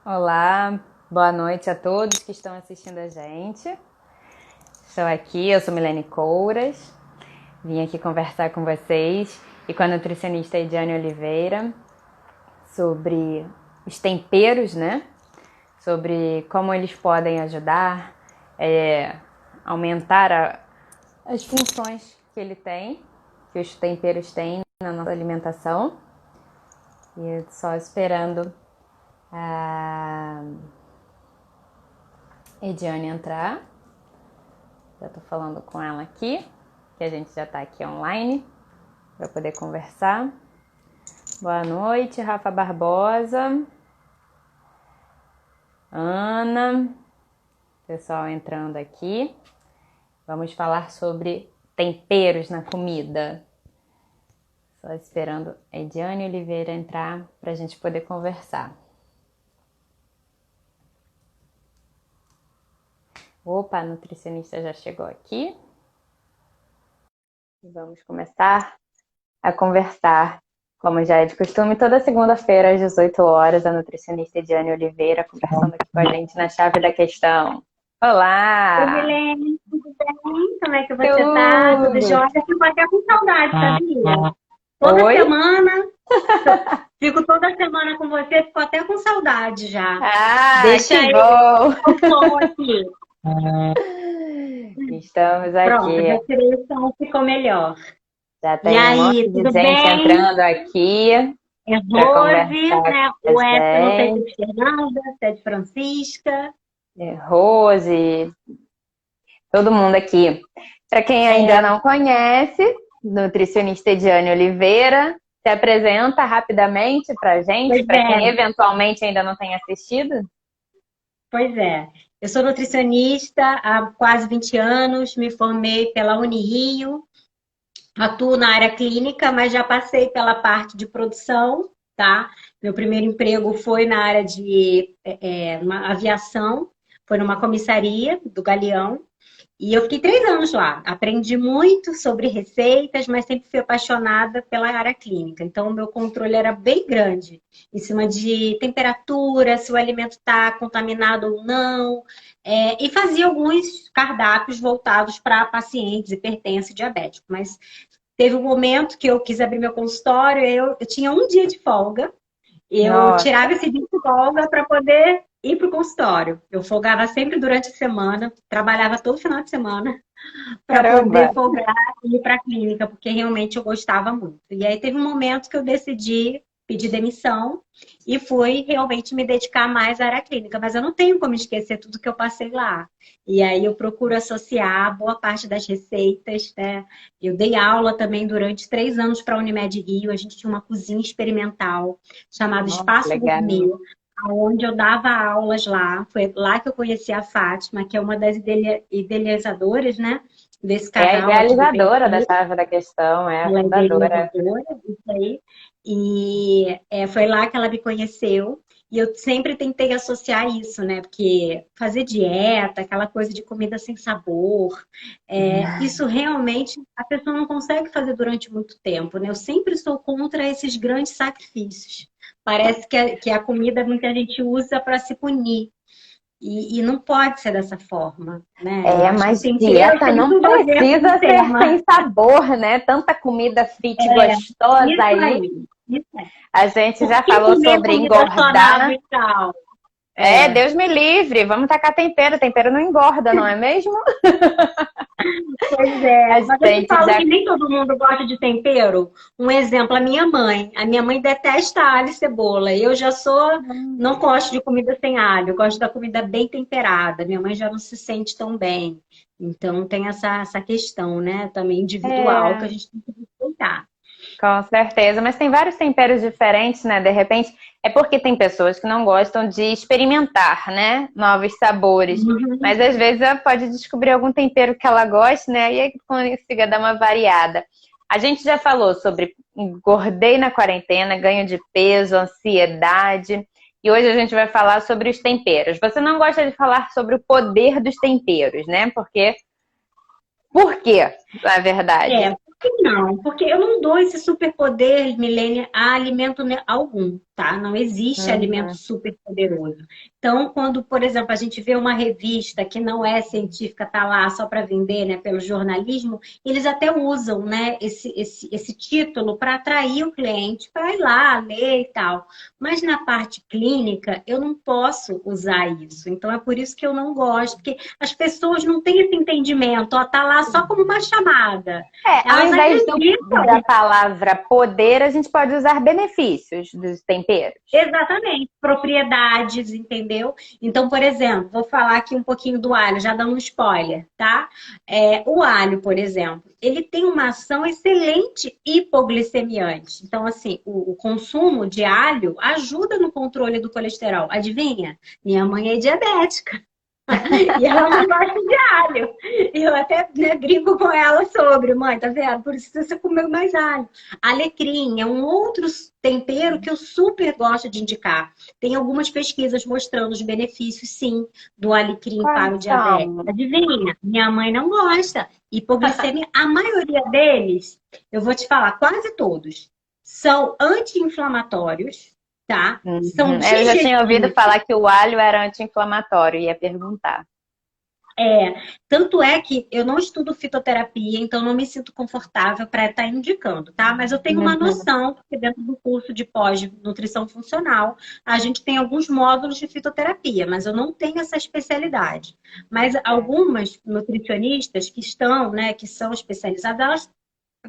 Olá, boa noite a todos que estão assistindo a gente. Estou aqui, eu sou Milene Couras, vim aqui conversar com vocês e com a nutricionista Ediane Oliveira sobre os temperos, né? Sobre como eles podem ajudar, aumentar as funções que ele tem, que os temperos têm na nossa alimentação. E só esperando a Ediane entrar. Já tô falando com ela aqui, que a gente já tá aqui online para poder conversar. Boa noite, Rafa Barbosa, Ana, pessoal entrando aqui. Vamos falar sobre temperos na comida. Só esperando a Ediane Oliveira entrar para a gente poder conversar. Opa, a nutricionista já chegou aqui. E vamos começar a conversar, como já é de costume, toda segunda-feira às 18 horas, a nutricionista Ediane Oliveira conversando aqui com a gente na Chave da Questão. Olá! Oi, Milene, tudo bem? Como é que você tá? Tudo jóia? Eu fico até com saudade, sabia? Fico toda semana com você, fico até com saudade já. Deixa que bom! O som aqui. Estamos Pronto, aqui. já tirei o som, ficou melhor. Já tem um monte de gente entrando aqui. É Rose, né? O Edson é de Fernanda, é de Francisca. É Rose, todo mundo aqui. Para quem ainda não conhece, nutricionista Ediane Oliveira, se apresenta rapidamente para a gente, para quem eventualmente ainda não tem assistido. Pois é. Eu sou nutricionista há quase 20 anos, me formei pela Unirio, atuo na área clínica, mas já passei pela parte de produção, tá? Meu primeiro emprego foi na área de uma aviação, foi numa comissaria do Galeão, e eu fiquei 3 anos lá. Aprendi muito sobre receitas, mas sempre fui apaixonada pela área clínica. Então, o meu controle era bem grande, em cima de temperatura, se o alimento está contaminado ou não. E fazia alguns cardápios voltados para pacientes hipertensos e diabéticos. Mas teve um momento que eu quis abrir meu consultório, eu tinha um dia de folga. Eu tirava esse dia de folga para poder ir para o consultório. Eu folgava sempre durante a semana, trabalhava todo final de semana para poder folgar e ir para a clínica, porque realmente eu gostava muito. E aí teve um momento que eu decidi pedir demissão e fui realmente me dedicar mais à área clínica. Mas eu não tenho como esquecer tudo que eu passei lá. E aí eu procuro associar boa parte das receitas, né? Eu dei aula também durante 3 anos para a Unimed Rio. A gente tinha uma cozinha experimental chamada Espaço Gourmet, onde eu dava aulas lá. Foi lá que eu conheci a Fátima, que é uma das idealizadoras, né? Desse canal. É a idealizadora da Chave da Questão, é a fundadora. Isso aí. E foi lá que ela me conheceu. E eu sempre tentei associar isso, né? Porque fazer dieta, aquela coisa de comida sem sabor, isso realmente a pessoa não consegue fazer durante muito tempo, né? Eu sempre sou contra esses grandes sacrifícios. Parece que a comida muita gente usa para se punir. E não pode ser dessa forma, né? Mas dieta não precisa ser sem sabor, né? Tanta comida fit gostosa aí. A gente já falou sobre engordar. Deus me livre. Vamos tacar tempero. Tempero não engorda, não é mesmo? Pois é. Mas eu falo que nem todo mundo gosta de tempero. Um exemplo, a minha mãe. A minha mãe detesta alho e cebola. Eu já não gosto de comida sem alho. Eu gosto da comida bem temperada. Minha mãe já não se sente tão bem. Então tem essa questão, né? Também individual que a gente tem que respeitar. Com certeza, mas tem vários temperos diferentes, né? De repente, é porque tem pessoas que não gostam de experimentar, né? Novos sabores. Mas às vezes ela pode descobrir algum tempero que ela goste, né? E aí consiga dar uma variada. A gente já falou sobre engordei na quarentena, ganho de peso, ansiedade. E hoje a gente vai falar sobre os temperos. Você não gosta de falar sobre o poder dos temperos, né? Por quê, na verdade? Não, porque eu não dou esse superpoder, Milênia, a alimento algum, tá? Não existe alimento Uhum. super poderoso. Então, quando, por exemplo, a gente vê uma revista que não é científica, tá lá só para vender, né, pelo jornalismo, eles até usam, né, esse título para atrair o cliente para ir lá ler e tal. Mas na parte clínica, eu não posso usar isso. Então, é por isso que eu não gosto, porque as pessoas não têm esse entendimento, ó, tá lá só como uma chamada. Ao Elas invés da acreditam. palavra poder, a gente pode usar benefícios dos temperos. Exatamente, propriedades, entendeu? Então, por exemplo, vou falar aqui um pouquinho do alho, já dando um spoiler, tá? O alho, por exemplo, ele tem uma ação excelente hipoglicemiante. Então, assim, o consumo de alho ajuda no controle do colesterol. Adivinha? Minha mãe é diabética. E ela não gosta de alho. Eu até, né, brinco com ela sobre, mãe, tá vendo? Por isso você comeu mais alho. Alecrim é um outro tempero que eu super gosto de indicar. Tem algumas pesquisas mostrando os benefícios, sim, do alecrim para Quais o diabetes. são? Adivinha? Minha mãe não gosta. Hipoglicemia, a maioria deles, eu vou te falar, quase todos, são anti-inflamatórios, tá? São Eu já tinha ouvido digestivos. falar que o alho era anti-inflamatório, ia perguntar. Tanto é que eu não estudo fitoterapia, então não me sinto confortável para estar indicando, tá? Mas eu tenho uma Uhum. noção, porque dentro do curso de pós-nutrição funcional, a gente tem alguns módulos de fitoterapia, mas eu não tenho essa especialidade. Mas algumas nutricionistas que estão, né, que são especializadas, elas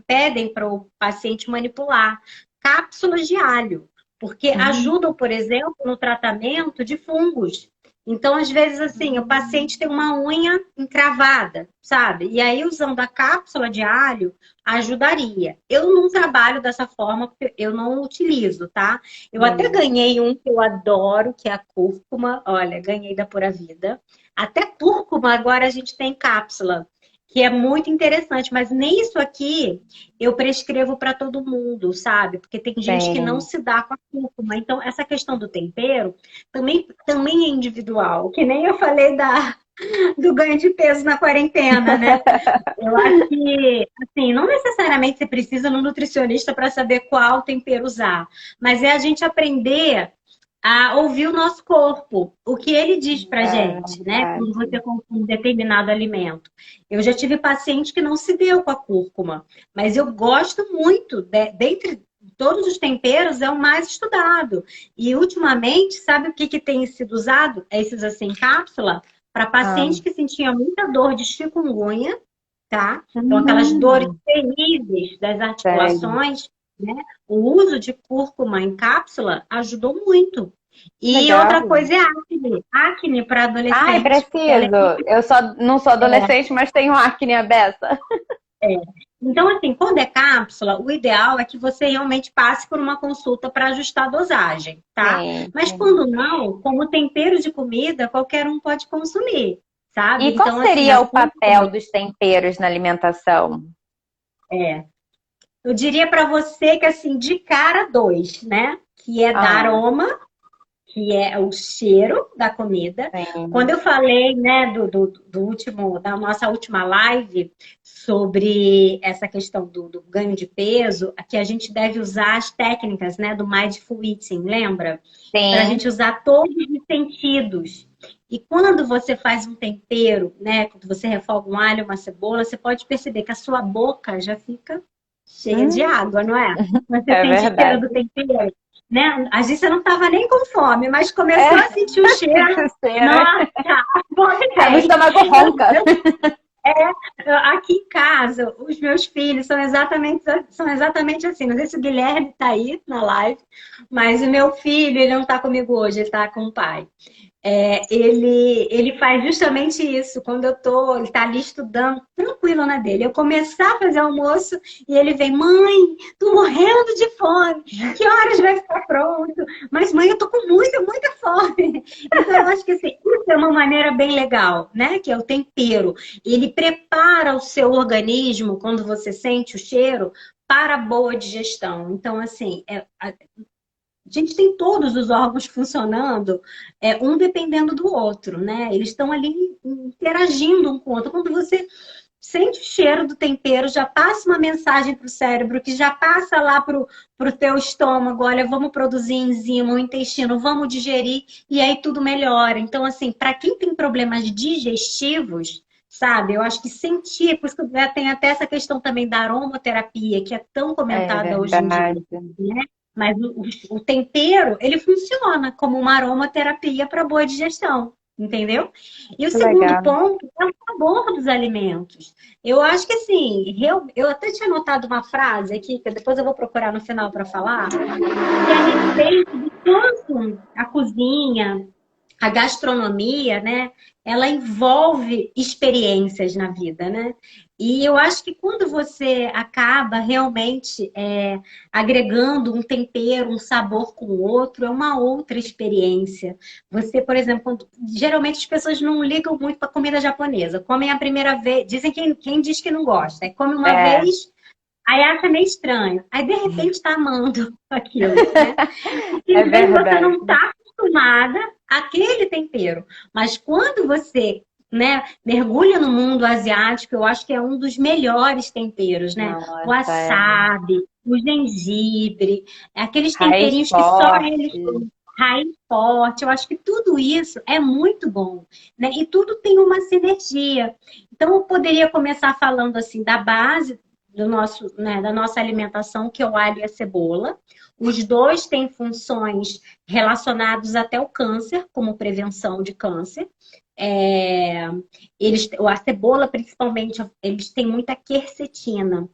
pedem para o paciente manipular cápsulas de alho, porque Uhum. ajudam, por exemplo, no tratamento de fungos. Então, às vezes, assim, o paciente tem uma unha encravada, sabe? E aí, usando a cápsula de alho, ajudaria. Eu não trabalho dessa forma, porque eu não utilizo, tá? Eu até Hum. ganhei um que eu adoro, que é a cúrcuma. Olha, ganhei da Pura Vida. Até cúrcuma agora a gente tem cápsula, que é muito interessante, mas nem isso aqui eu prescrevo para todo mundo, sabe? Porque tem gente que não Sim. se dá com a cúrcuma. Então, essa questão do tempero também é individual, que nem eu falei do ganho de peso na quarentena, né? Eu acho que, assim, não necessariamente você precisa de um nutricionista para saber qual tempero usar, mas é a gente aprender a ouvir o nosso corpo, o que ele diz pra É gente, né? verdade. Quando você consome um determinado alimento. Eu já tive paciente que não se deu com a cúrcuma, mas eu gosto muito, dentre todos os temperos, é o mais estudado. E ultimamente, sabe o que tem sido usado? Esses assim, cápsula, para Ah. pacientes que sentiam muita dor de chikungunya, tá? Então, aquelas dores Hum, terríveis das sei. articulações, né? O uso de cúrcuma em cápsula ajudou muito. E Legal. outra coisa é acne. Acne para Ai, adolescente. Ela preciso. Eu só não sou adolescente, mas tenho acne a beça. é. Então, assim, quando é cápsula, o ideal é que você realmente passe por uma consulta para ajustar a dosagem, tá? Sim, Mas sim. quando não, como tempero de comida, qualquer um pode consumir, sabe? E qual Então, assim, seria a o papel cúrcuma dos temperos na alimentação? é. Eu diria para você que, assim, de cara, dois, né? Que é dar Ah, aroma, que é o cheiro da comida. Quando sim. eu falei, né, do último, da nossa última live sobre essa questão do ganho de peso, que a gente deve usar as técnicas, né, do mindful eating, lembra? Para a Sim. gente usar todos os sentidos. E quando você faz um tempero, né, quando você refoga um alho, uma cebola, você pode perceber que a sua boca já fica cheia de Hum, água, não é? Você é sente o cheiro do verdade. tempero, né? A gente não estava nem com fome, mas começou É, a sentir o cheiro. cheiro. Nossa, fome É, o tem. estômago ronca. Aqui em casa, os meus filhos são exatamente assim. Não sei se o Guilherme está aí na live, mas o meu filho, ele não está comigo hoje, ele está com o pai. Ele faz justamente isso. Quando ele tá ali estudando, tranquilo na dele. Eu começar a fazer almoço e ele vem, mãe, tô morrendo de fome. Que horas vai ficar pronto? Mas, mãe, eu tô com muita, muita fome. Então, eu acho que assim, isso é uma maneira bem legal, né? Que é o tempero. Ele prepara o seu organismo, quando você sente o cheiro, para a boa digestão. Então, assim, a gente tem todos os órgãos funcionando, um dependendo do outro, né? Eles estão ali interagindo um com o outro. Quando você sente o cheiro do tempero, já passa uma mensagem para o cérebro, que já passa lá para o teu estômago, olha, vamos produzir enzima, o intestino, vamos digerir, e aí tudo melhora. Então, assim, para quem tem problemas digestivos, sabe, eu acho que sentir, por isso que tem até essa questão também da aromaterapia, que é tão É comentada hoje em dia, verdade. né? Mas o tempero, ele funciona como uma aromaterapia para boa digestão, entendeu? E o Que segundo legal. ponto é o sabor dos alimentos. Eu acho que assim, eu até tinha anotado uma frase aqui, que depois eu vou procurar no final para falar, que é a respeito de quanto a cozinha, a gastronomia, né, ela envolve experiências na vida, né? E eu acho que quando você acaba realmente agregando um tempero, um sabor com o outro, é uma outra experiência. Você, por exemplo, geralmente as pessoas não ligam muito para comida japonesa. Comem a primeira vez, dizem quem diz que não gosta, come uma É, vez, aí acha meio estranho. Aí, de repente, está amando aquilo, né? Porque é às vezes você não verdade. está acostumada àquele tempero. Mas quando você, né, mergulha no mundo asiático, eu acho que é um dos melhores temperos, né? O Nossa, é. wasabi, o gengibre, aqueles Raiz temperinhos que só eles forte. raiz forte. Eu acho que tudo isso é muito bom, né? E tudo tem uma sinergia. Então, eu poderia começar falando assim da base do nosso, né, da nossa alimentação, que é o alho e a cebola. Os dois têm funções relacionadas até o câncer, como prevenção de câncer. É, a cebola, principalmente, eles têm muita quercetina.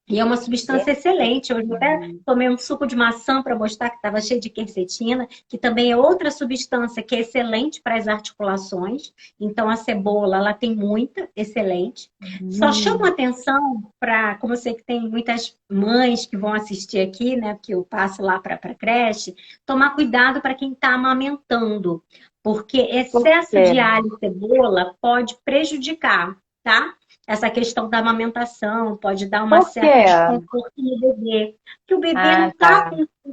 E é uma substância excelente. Hoje eu até tomei um suco de maçã para mostrar que estava cheio de quercetina, que também é outra substância que é excelente para as articulações. Então a cebola, ela tem muita, excelente. Só chama Hum. atenção para, como eu sei que tem muitas mães que vão assistir aqui, né, que eu passo lá para a creche, tomar cuidado para quem está amamentando, porque Por excesso quê? de alho e cebola pode prejudicar, tá? Essa questão da amamentação pode dar uma Por quê? certa desconforto no bebê. Porque o bebê não Ah, está tá.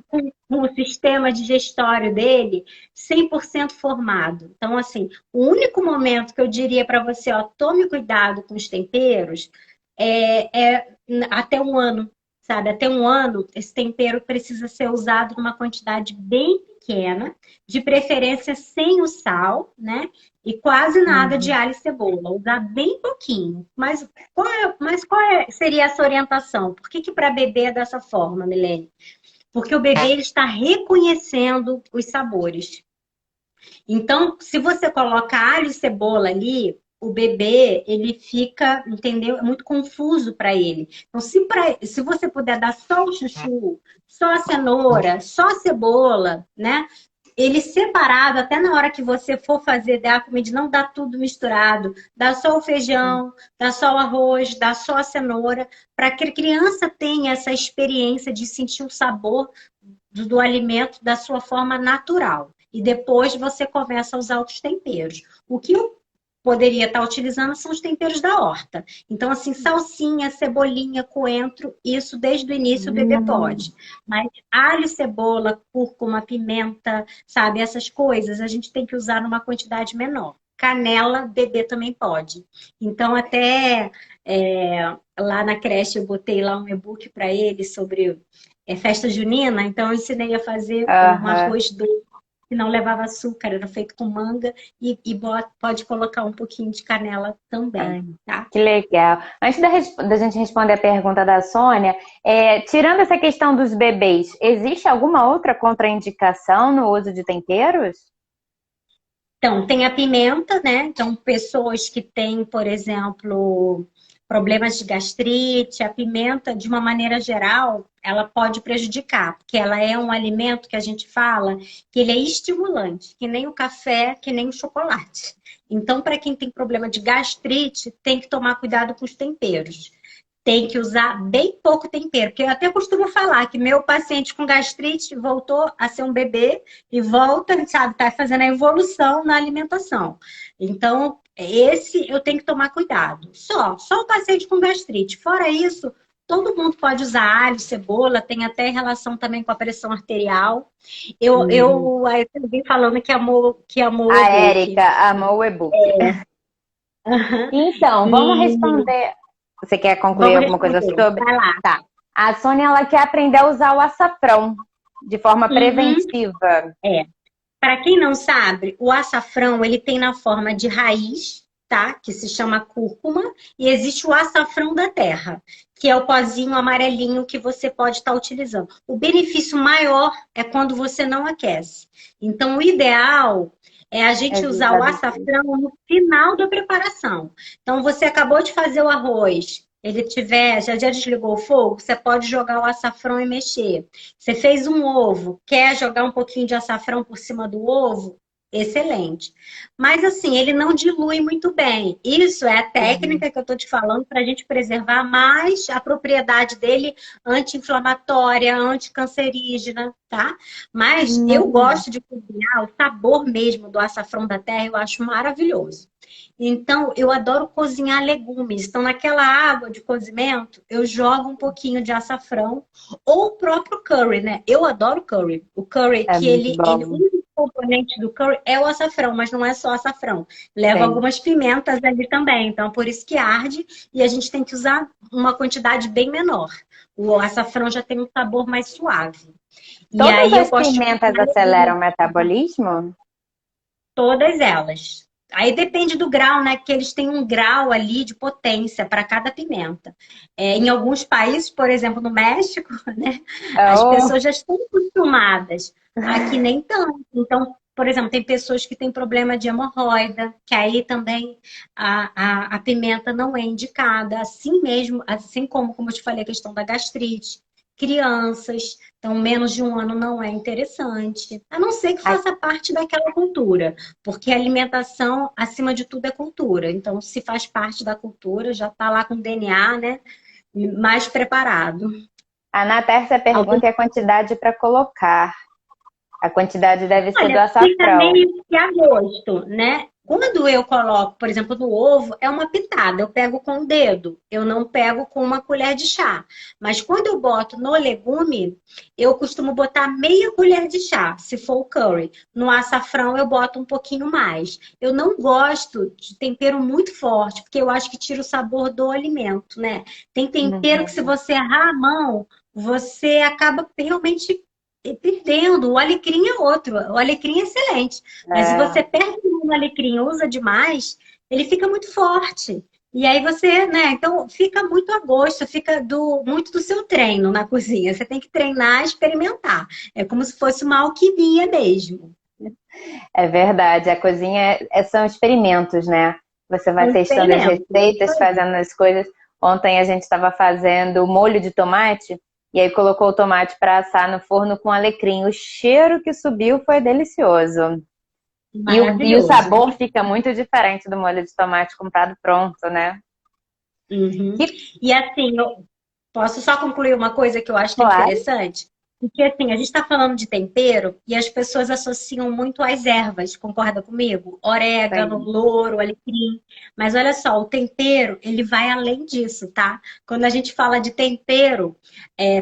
com o sistema digestório dele 100% formado. Então, assim, o único momento que eu diria para você, ó, tome cuidado com os temperos, é até um ano, sabe? Até um ano, esse tempero precisa ser usado numa quantidade bem pequena, de preferência sem o sal, né? E quase nada de Uhum. alho e cebola, usar bem pouquinho. Mas seria essa orientação? Por que para bebê é dessa forma, Milene? Porque o bebê ele está reconhecendo os sabores. Então, se você coloca alho e cebola ali, o bebê, ele fica, entendeu? É muito confuso para ele. Então, se você puder dar só o chuchu, só a cenoura, só a cebola, né? Ele separado, até na hora que você for fazer dar a comida, não dá tudo misturado. Dá só o feijão, dá só o arroz, dá só a cenoura, para que a criança tenha essa experiência de sentir o sabor do alimento da sua forma natural. E depois você começa a usar outros temperos. O que eu poderia estar utilizando são os temperos da horta. Então, assim, salsinha, cebolinha, coentro, isso desde o início o bebê Hum. pode. Mas alho, cebola, cúrcuma, pimenta, sabe, essas coisas a gente tem que usar numa quantidade menor. Canela, bebê também pode. Então, até lá na creche eu botei lá um e-book para ele sobre festa junina, então eu ensinei a fazer um Aham. arroz doce que não levava açúcar, era feito com manga e pode colocar um pouquinho de canela também, Ai, tá? que legal. Antes da gente responder a pergunta da Sônia, tirando essa questão dos bebês, existe alguma outra contraindicação no uso de temperos? Então, tem a pimenta, né? Então, pessoas que têm, por exemplo, problemas de gastrite, a pimenta, de uma maneira geral, ela pode prejudicar, porque ela é um alimento que a gente fala que ele é estimulante, que nem o café, que nem o chocolate. Então, para quem tem problema de gastrite, tem que tomar cuidado com os temperos. Tem que usar bem pouco tempero, porque eu até costumo falar que meu paciente com gastrite voltou a ser um bebê e volta, sabe, tá fazendo a evolução na alimentação. Então, esse eu tenho que tomar cuidado. Só o paciente com gastrite. Fora isso, todo mundo pode usar alho, cebola, tem até relação também com a pressão arterial. Uhum. Aí eu vim falando que amou o A e-book. Érica amou o e-book. Então, vamos E responder. Você quer concluir vamos alguma coisa responder. sobre? Vai lá. Tá. A Sônia, ela quer aprender a usar o açafrão de forma Uhum. preventiva. É. Para quem não sabe, o açafrão ele tem na forma de raiz, tá? Que se chama cúrcuma, e existe o açafrão da terra, que é o pozinho amarelinho que você pode estar utilizando. O benefício maior é quando você não aquece. Então, o ideal é a É gente usar o depois. açafrão no final da preparação. Então, você acabou de fazer o arroz, ele tiver, já desligou o fogo, você pode jogar o açafrão e mexer. Você fez um ovo, quer jogar um pouquinho de açafrão por cima do ovo? Excelente. Mas assim, ele não dilui muito bem. Isso é a Uhum. técnica que eu estou te falando para a gente preservar mais a propriedade dele anti-inflamatória, anticancerígena, tá? Mas eu Hum. gosto de cozinhar o sabor mesmo do açafrão da terra, eu acho maravilhoso. Então, eu adoro cozinhar legumes. Então, naquela água de cozimento, eu jogo um pouquinho de açafrão ou o próprio curry, né? Eu adoro curry. O curry, É que muito ele bom. um dos componentes do curry é o açafrão, mas não é só açafrão. Leva Sim. algumas pimentas ali também, então por isso que arde e a gente tem que usar uma quantidade bem menor. O açafrão já tem um sabor mais suave. E Todas aí eu as gosto de pimentas cozinhar aceleram legumes, o metabolismo? todas elas. Aí depende do grau, né? Que eles têm um grau ali de potência para cada pimenta. Em alguns países, por exemplo, no México, né? As Oh. pessoas já estão acostumadas. Aqui nem tanto. Então, por exemplo, tem pessoas que têm problema de hemorroida, que aí também a pimenta não é indicada. Assim mesmo, assim como eu te falei, a questão da gastrite. Crianças, então menos de um ano não é interessante. A não ser que Ai, faça parte daquela cultura. Porque alimentação, acima de tudo, é cultura. Então, se faz parte da cultura, já está lá com o DNA, né? Mais preparado. a Ana Tércia Algum... pergunta e a quantidade para colocar. A quantidade deve ser do Olha, fica açafrão. meio que a gosto, né? Quando eu coloco, por exemplo, no ovo, é uma pitada, eu pego com o dedo, eu não pego com uma colher de chá. Mas quando eu boto no legume, eu costumo botar meia colher de chá, se for o curry. No açafrão, eu boto um pouquinho mais. Eu não gosto de tempero muito forte, porque eu acho que tira o sabor do alimento, né? Tem tempero que, se Uhum. você errar a mão, você acaba realmente perdendo. O alecrim é outro. O alecrim é excelente. Mas se É, você perde um alecrim e usa demais, ele fica muito forte. E aí você, né? Então fica muito a gosto, fica muito do seu treino na cozinha. Você tem que treinar, experimentar. É como se fosse uma alquimia mesmo. é verdade. A cozinha são experimentos, né? Você É um vai testando as experimento. É isso receitas, aí. fazendo as coisas. Ontem a gente estava fazendo molho de tomate e aí colocou o tomate para assar no forno com alecrim. O cheiro que subiu foi delicioso. E o Maravilhoso. sabor fica muito diferente do molho de tomate comprado pronto, né? Uhum. Que, E assim, eu posso só concluir uma coisa que eu acho que é claro, interessante? Porque assim, a gente está falando de tempero e as pessoas associam muito às ervas, concorda comigo? Orégano, sim. louro, alecrim. Mas olha só, o tempero, ele vai além disso, tá? Quando a gente fala de tempero,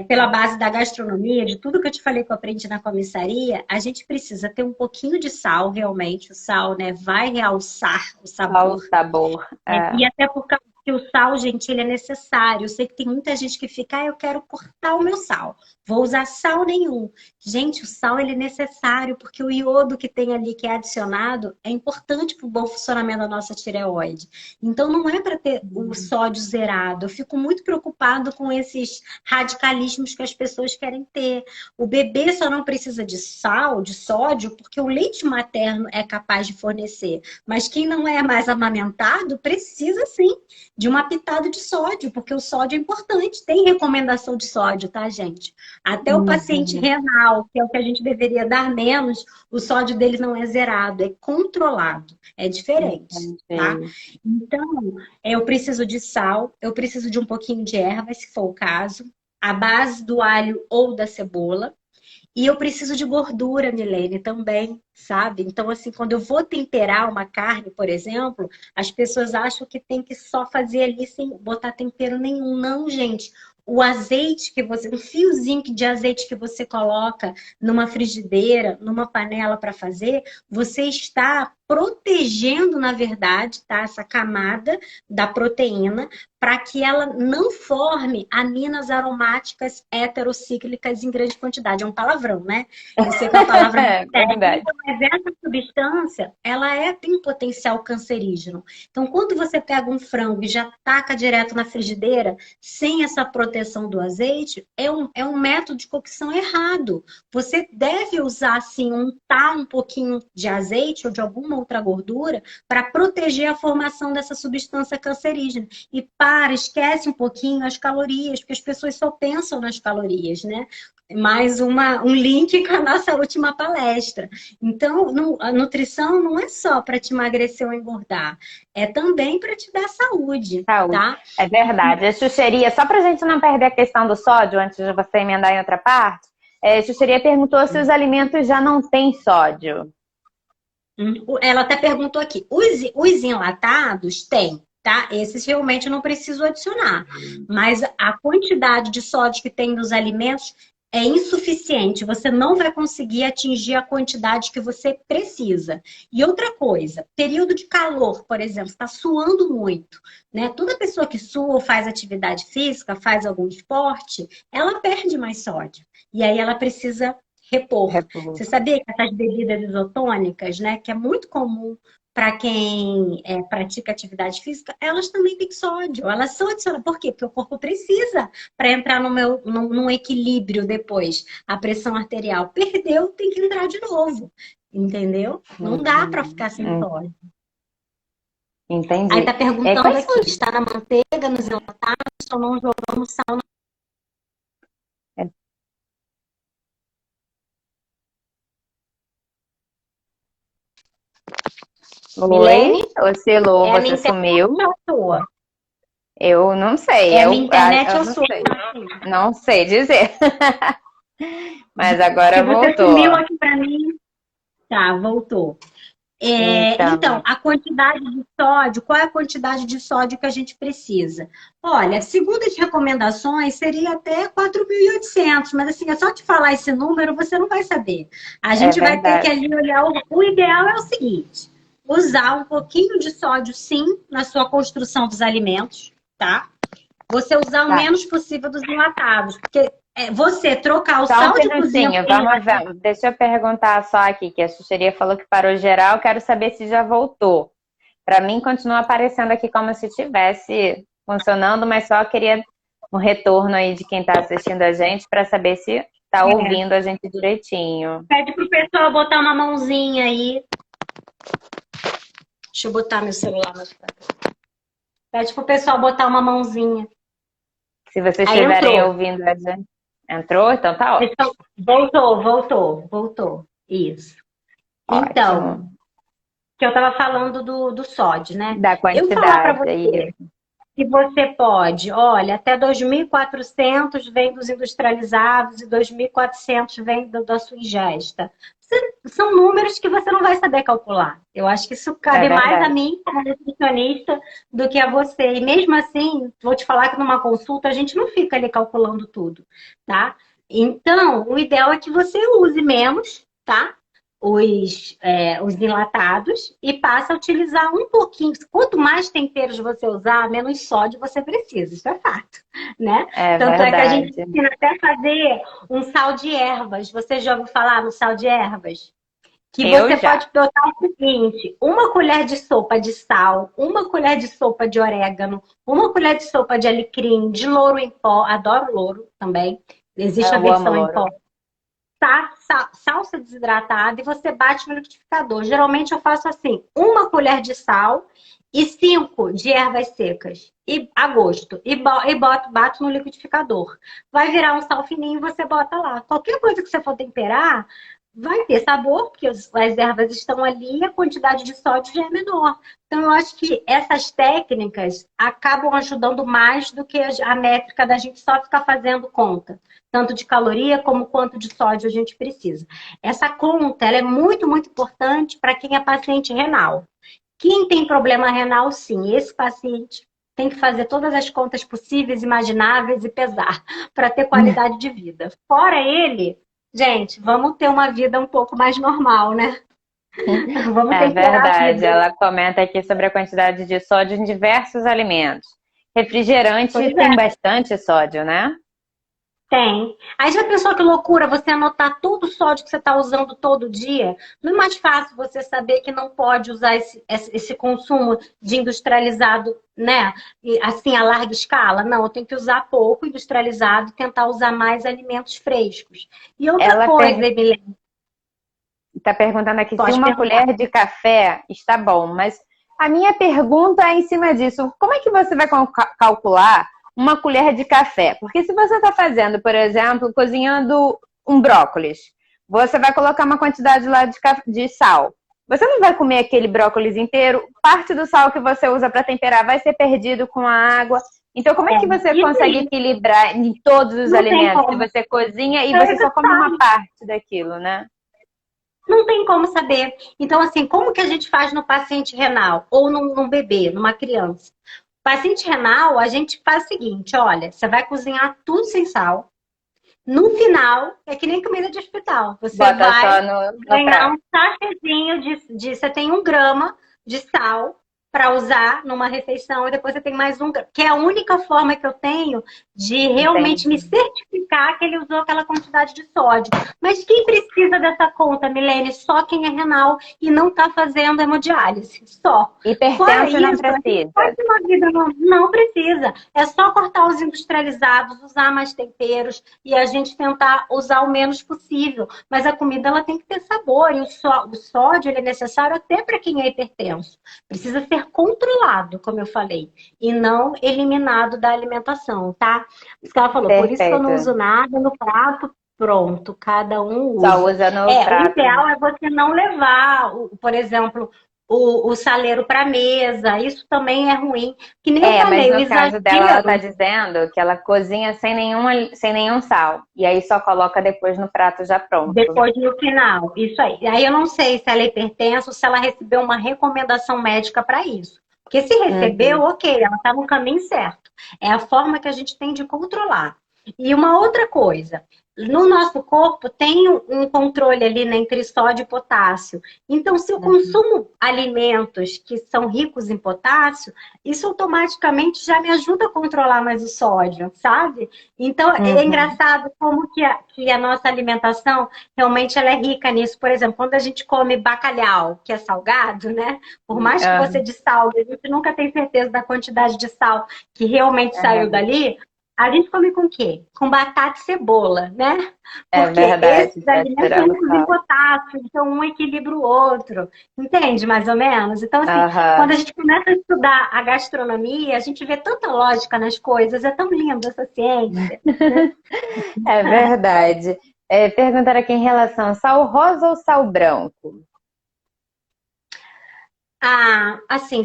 pela base da gastronomia, de tudo que eu te falei que eu aprendi na comissaria, a gente precisa ter um pouquinho de sal, realmente. O sal, né, vai realçar o Só o sabor. sabor. É. E até por causa que o sal, gente, ele é necessário. Eu sei que tem muita gente que fica, eu quero cortar o meu sal. Vou usar sal nenhum. Gente, o sal ele é necessário porque o iodo que tem ali, que é adicionado, é importante para o bom funcionamento da nossa tireoide. Então não é para ter o sódio zerado. Eu fico muito preocupado com esses radicalismos que as pessoas querem ter. O bebê só não precisa de sal, de sódio, porque o leite materno é capaz de fornecer. Mas quem não é mais amamentado precisa sim de uma pitada de sódio, porque o sódio é importante. Tem recomendação de sódio, tá, gente? Até o paciente Uhum. renal, que é o que a gente deveria dar menos, o sódio dele não é zerado, é controlado, é diferente, tá? Entendi. Então, eu preciso de sal, eu preciso de um pouquinho de erva, se for o caso, a base do alho ou da cebola. E eu preciso de gordura, Milene, também, sabe? Então, assim, quando eu vou temperar uma carne, por exemplo, as pessoas acham que tem que só fazer ali sem botar tempero nenhum. Não, gente. O azeite que você, o fiozinho de azeite que você coloca numa frigideira, numa panela para fazer, você está protegendo, na verdade, tá, essa camada da proteína para que ela não forme aminas aromáticas heterocíclicas em grande quantidade. É um palavrão, né? Eu sei que é uma palavra É muito verdade. técnica, mas essa substância, tem potencial cancerígeno. Então, quando você pega um frango e já taca direto na frigideira, sem essa proteção do azeite, é um método de cocção errado. Você deve usar, assim, untar um pouquinho de azeite ou de alguma outra gordura para proteger a formação dessa substância cancerígena. E esquece um pouquinho as calorias, porque as pessoas só pensam nas calorias, né? Mais um link com a nossa última palestra. Então, a nutrição não é só para te emagrecer ou engordar, é também para te dar saúde, Saúde. tá? É verdade. A Xuxeria, só pra gente não perder a questão do sódio, antes de você emendar em outra parte, a Xuxeria perguntou se os alimentos já não têm sódio. Ela até perguntou aqui, os enlatados têm, tá? Esses realmente eu não preciso adicionar. Mas a quantidade de sódio que tem nos alimentos é insuficiente. Você não vai conseguir atingir a quantidade que você precisa. E outra coisa, período de calor, por exemplo, está suando muito, né? Toda pessoa que sua ou faz atividade física, faz algum esporte, ela perde mais sódio. E aí ela precisa repor. Você sabia que essas bebidas isotônicas, né, que é muito comum para quem pratica atividade física, elas também têm sódio. Elas são adicionadas. Por quê? Porque o corpo precisa para entrar num equilíbrio depois. A pressão arterial perdeu, tem que entrar de novo. Entendeu? Não dá para ficar sem sódio. Entendi. Aí tá perguntando aqui, está na manteiga, nos enlatados, ou não jogamos sal na... Oi, oscilou, você sumiu. Eu não sei. É a minha internet ou não sua? sei. Não sei dizer. Mas agora Porque você voltou. sumiu aqui para mim. Tá, voltou. Então, a quantidade de sódio, qual é a quantidade de sódio que a gente precisa? Olha, segundo as recomendações, seria até 4.800, mas assim, é só te falar esse número, você não vai saber. A gente vai ter que ali olhar, o ideal é o seguinte, usar um pouquinho de sódio, sim, na sua construção dos alimentos, tá? Você usar o menos possível dos enlatados, porque você trocar o sal de cozinha... Deixa eu perguntar só aqui, que a Xuxeria falou que parou geral, quero saber se já voltou. Para mim, continua aparecendo aqui como se estivesse funcionando, mas só queria um retorno aí de quem está assistindo a gente para saber se está ouvindo a gente direitinho. Pede pro pessoal botar uma mãozinha aí. Deixa eu botar meu celular mais pra cá. Pede pro pessoal botar uma mãozinha. Se vocês estiverem ouvindo a gente... Entrou? Então tá ótimo. Voltou. Isso. Ótimo. Então, que eu estava falando do sódio, né? Da quantidade. Eu falar para você que você pode, olha, até 2.400 vem dos industrializados e 2.400 vem da sua ingesta. São números que você não vai saber calcular. Eu acho que isso cabe mais a mim, como nutricionista, do que a você. E mesmo assim, vou te falar que numa consulta a gente não fica ali calculando tudo, tá? Então, o ideal é que você use menos, tá? Os enlatados e passa a utilizar um pouquinho. Quanto mais temperos você usar, menos sódio você precisa. Isso é fato, né? Tanto é que a gente ensina até fazer um sal de ervas. Você já ouviu falar no sal de ervas? Que você pode botar o seguinte, uma colher de sopa de sal, uma colher de sopa de orégano, uma colher de sopa de alecrim, de louro em pó. Adoro louro também. Existe a versão em pó. Salsa desidratada e você bate no liquidificador. Geralmente eu faço assim, uma colher de sal e 5 de ervas secas a gosto. E bato no liquidificador. Vai virar um sal fininho e você bota lá. Qualquer coisa que você for temperar, vai ter sabor, porque as ervas estão ali e a quantidade de sódio já é menor. Então, eu acho que essas técnicas acabam ajudando mais do que a métrica da gente só ficar fazendo conta. Tanto de caloria como quanto de sódio a gente precisa. Essa conta ela é muito, muito importante para quem é paciente renal. Quem tem problema renal, sim, esse paciente tem que fazer todas as contas possíveis, imagináveis e pesar para ter qualidade de vida. Fora ele... Gente, vamos ter uma vida um pouco mais normal, né? Vamos É temperar a verdade. vida. Ela comenta aqui sobre a quantidade de sódio em diversos alimentos. Refrigerante Pois tem é. bastante sódio, né? Tem. Aí já pensou que loucura você anotar todo o sódio que você está usando todo dia? Não é mais fácil você saber que não pode usar esse consumo de industrializado, né? Assim, a larga escala? Não, eu tenho que usar pouco industrializado e tentar usar mais alimentos frescos. E outra Ela coisa, Emilene, está perguntando aqui se pode uma perguntar. colher de café está bom, mas a minha pergunta é em cima disso. Como é que você vai calcular uma colher de café? Porque se você está fazendo, por exemplo, cozinhando um brócolis, você vai colocar uma quantidade lá de sal. Você não vai comer aquele brócolis inteiro, parte do sal que você usa para temperar vai ser perdido com a água. Então, como é que você Isso consegue aí, equilibrar em todos os não tem alimentos se como. você cozinha e É você só come resultado. uma parte daquilo, né? Não tem como saber. Então, assim, como que a gente faz no paciente renal ou num bebê, numa criança? Paciente renal, a gente faz o seguinte: olha, você vai cozinhar tudo sem sal. No final, é que nem comida de hospital. Você Bota vai só no ganhar prato. um sachêzinho você tem 1 grama de sal para usar numa refeição e depois você tem mais 1 grama. Que é a única forma que eu tenho de realmente me Entendi. certificar que ele usou aquela quantidade de sódio. Mas quem precisa dessa conta, Milene? Só quem é renal e não está fazendo hemodiálise. Só. Fora Hipertenso não isso, a gente precisa. pode ter uma vida, não precisa. É só cortar os industrializados, usar mais temperos e a gente tentar usar o menos possível. Mas a comida ela tem que ter sabor e o sódio ele é necessário até para quem é hipertenso. Precisa ser controlado, como eu falei, e não eliminado da alimentação, tá? Isso que ela falou, por isso que eu não Perfeito. uso nada no prato. Pronto, cada um Só usa. usa no O prato. ideal é você não levar, por exemplo, o saleiro para mesa. Isso também é ruim. Que nem eu É, mas falei, o no caso dela, ela tá exagero dizendo que ela cozinha sem nenhum sal. E aí só coloca depois no prato já pronto. depois no final. Isso aí. Aí eu não sei se ela é hipertensa ou se ela recebeu uma recomendação médica para isso. Porque se recebeu, Uhum. ok, ela está no caminho certo. É a forma que a gente tem de controlar. E uma outra coisa, no nosso corpo tem um controle ali, né, entre sódio e potássio. Então, se eu Uhum. consumo alimentos que são ricos em potássio, isso automaticamente já me ajuda a controlar mais o sódio, sabe? Então, é Uhum. engraçado como que a nossa alimentação realmente ela é rica nisso. Por exemplo, quando a gente come bacalhau, que é salgado, né? Por mais que você Uhum. dessalgue, a gente nunca tem certeza da quantidade de sal que realmente saiu É, dali. A gente come com o quê? Com batata e cebola, né? é Porque verdade, esses tá alimentos são tirando ricos em sal. potássio, então um equilibra o outro. Entende, mais ou menos? Então, assim, quando Aham. a gente começa a estudar a gastronomia, a gente vê tanta lógica nas coisas, é tão lindo essa ciência, né? É verdade. É, perguntaram aqui em relação ao sal rosa ou sal branco? Ah, assim,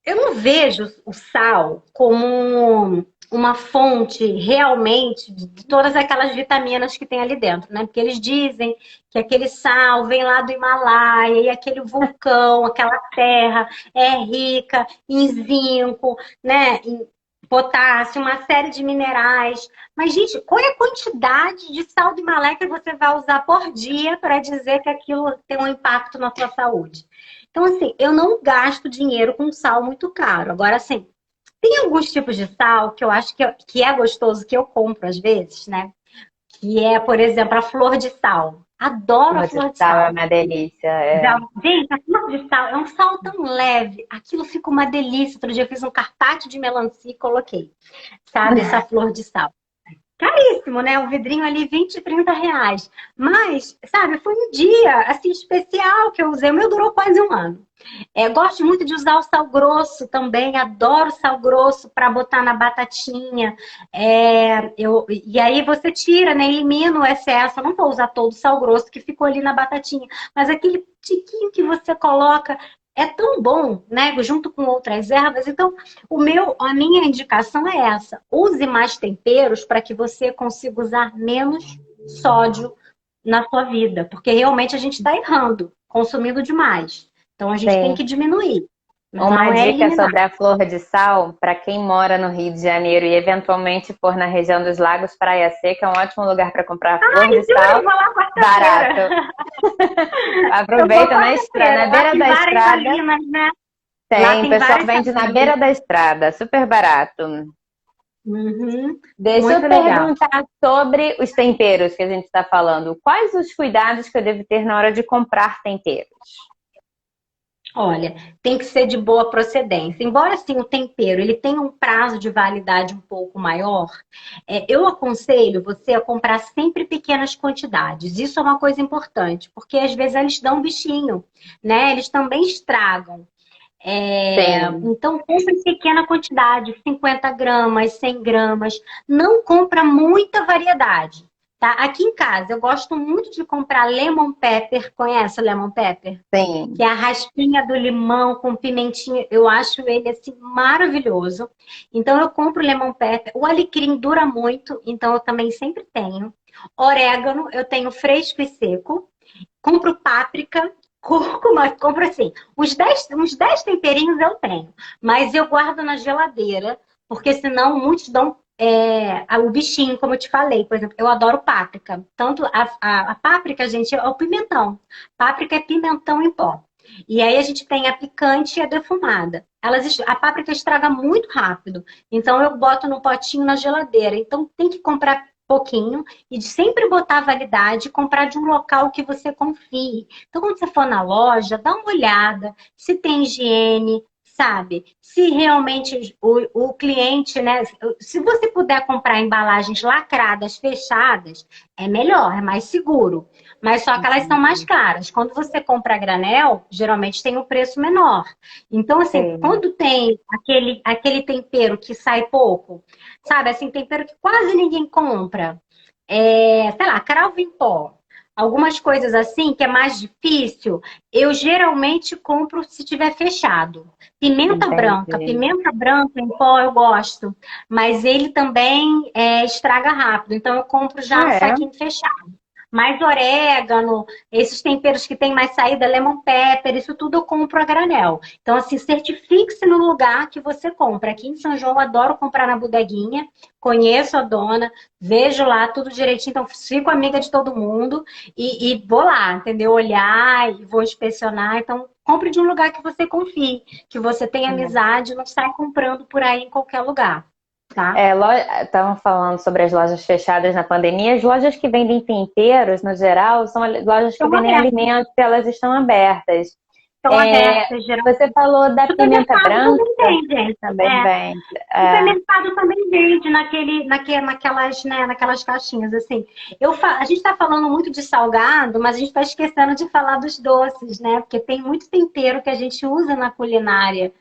eu não vejo o sal como uma fonte realmente de todas aquelas vitaminas que tem ali dentro, né? Porque eles dizem que aquele sal vem lá do Himalaia e aquele vulcão, aquela terra é rica em zinco, né? Em potássio, uma série de minerais. Mas, gente, qual é a quantidade de sal do Himalaia que você vai usar por dia para dizer que aquilo tem um impacto na sua saúde? Então, assim, eu não gasto dinheiro com sal muito caro. Agora, assim, tem alguns tipos de sal que eu acho que é gostoso, que eu compro às vezes, né? Que é, por exemplo, a flor de sal. Adoro a Flor de flor de sal é sal. uma delícia. É. Gente, a flor de sal é um sal tão leve. Aquilo fica uma delícia. Outro dia eu fiz um carpaccio de melancia e coloquei, sabe, essa flor de sal. Caríssimo, né? O vidrinho ali, 20, R$ 30. Mas, sabe, foi um dia, assim, especial que eu usei. O meu durou quase um ano. Gosto muito de usar o sal grosso também. Adoro sal grosso para botar na batatinha. E aí você tira, né? Elimina o excesso. Eu não vou usar todo o sal grosso que ficou ali na batatinha. Mas aquele tiquinho que você coloca é tão bom, né? Junto com outras ervas. Então, a minha indicação é essa. Use mais temperos para que você consiga usar menos sódio na sua vida. Porque realmente a gente está errando, consumindo demais. Então, a gente tem Sim. que diminuir. Uma Não é dica eliminar. sobre a flor de sal, para quem mora no Rio de Janeiro e eventualmente for na região dos Lagos, Praia Seca, é um ótimo lugar para comprar flor de Juro, eu sal vou lá quarta-feira. barato. Eu vou Aproveita na estrada, quarta-feira. na Lá beira tem da várias estrada. salinas, né? Lá Tem, o tem pessoal várias vende na salinas. beira da estrada, super barato. Uhum. Deixa Muito eu legal. perguntar sobre os temperos que a gente está falando. Quais os cuidados que eu devo ter na hora de comprar temperos? Olha, tem que ser de boa procedência. Embora assim o tempero ele tenha um prazo de validade um pouco maior, eu aconselho você a comprar sempre pequenas quantidades. Isso é uma coisa importante, porque às vezes eles dão um bichinho, né? Eles também estragam. Sim, Então, compre em pequena quantidade, 50 gramas, 100 gramas. Não compra muita variedade, tá? Aqui em casa, eu gosto muito de comprar lemon pepper. Conhece o lemon pepper? Que sim. é a raspinha do limão com pimentinha. Eu acho ele, assim, maravilhoso. Então, eu compro lemon pepper. O alecrim dura muito, então eu também sempre tenho. Orégano, eu tenho fresco e seco. Compro páprica, cúrcuma, compro assim, uns dez temperinhos eu tenho, mas eu guardo na geladeira, porque senão muitos dão o bichinho, como eu te falei. Por exemplo, eu adoro páprica. Tanto a páprica, gente, é o pimentão. Páprica é pimentão em pó. E aí a gente tem a picante e a defumada. A páprica estraga muito rápido. Então eu boto no potinho na geladeira. Então tem que comprar pouquinho e de sempre botar a validade e comprar de um local que você confie. Então, quando você for na loja, dá uma olhada se tem higiene, sabe? Se realmente o cliente, né? Se você puder comprar embalagens lacradas, fechadas, é melhor, é mais seguro. Mas só que elas são mais caras. Quando você compra a granel, geralmente tem um preço menor. Então, assim, Sim. quando tem aquele tempero que sai pouco, sabe? Assim, tempero que quase ninguém compra. Sei lá, cravo em pó. Algumas coisas assim que é mais difícil, eu geralmente compro se tiver fechado. Entendi. Pimenta branca em pó eu gosto, mas ele também estraga rápido, então eu compro já no Ah, é? saquinho fechado. Mais orégano, esses temperos que tem mais saída, lemon pepper, isso tudo eu compro a granel. Então, assim, certifique-se no lugar que você compra. Aqui em São João, eu adoro comprar na bodeguinha, conheço a dona, vejo lá tudo direitinho, então fico amiga de todo mundo e vou lá, entendeu? Olhar e vou inspecionar. Então, compre de um lugar que você confie, que você tenha amizade, não sai comprando por aí em qualquer lugar, tá? Estavam falando sobre as lojas fechadas na pandemia. As lojas que vendem temperos, no geral, são lojas que Estão vendem abertas, alimentos, elas estão abertas. estão É, abertas, geralmente. você falou da pimenta Supermercado branca, também tem, gente. também vende. É, Supermercado também vende naquelas caixinhas, assim. A gente está falando muito de salgado, mas a gente está esquecendo de falar dos doces, né? Porque tem muito tempero que a gente usa na culinária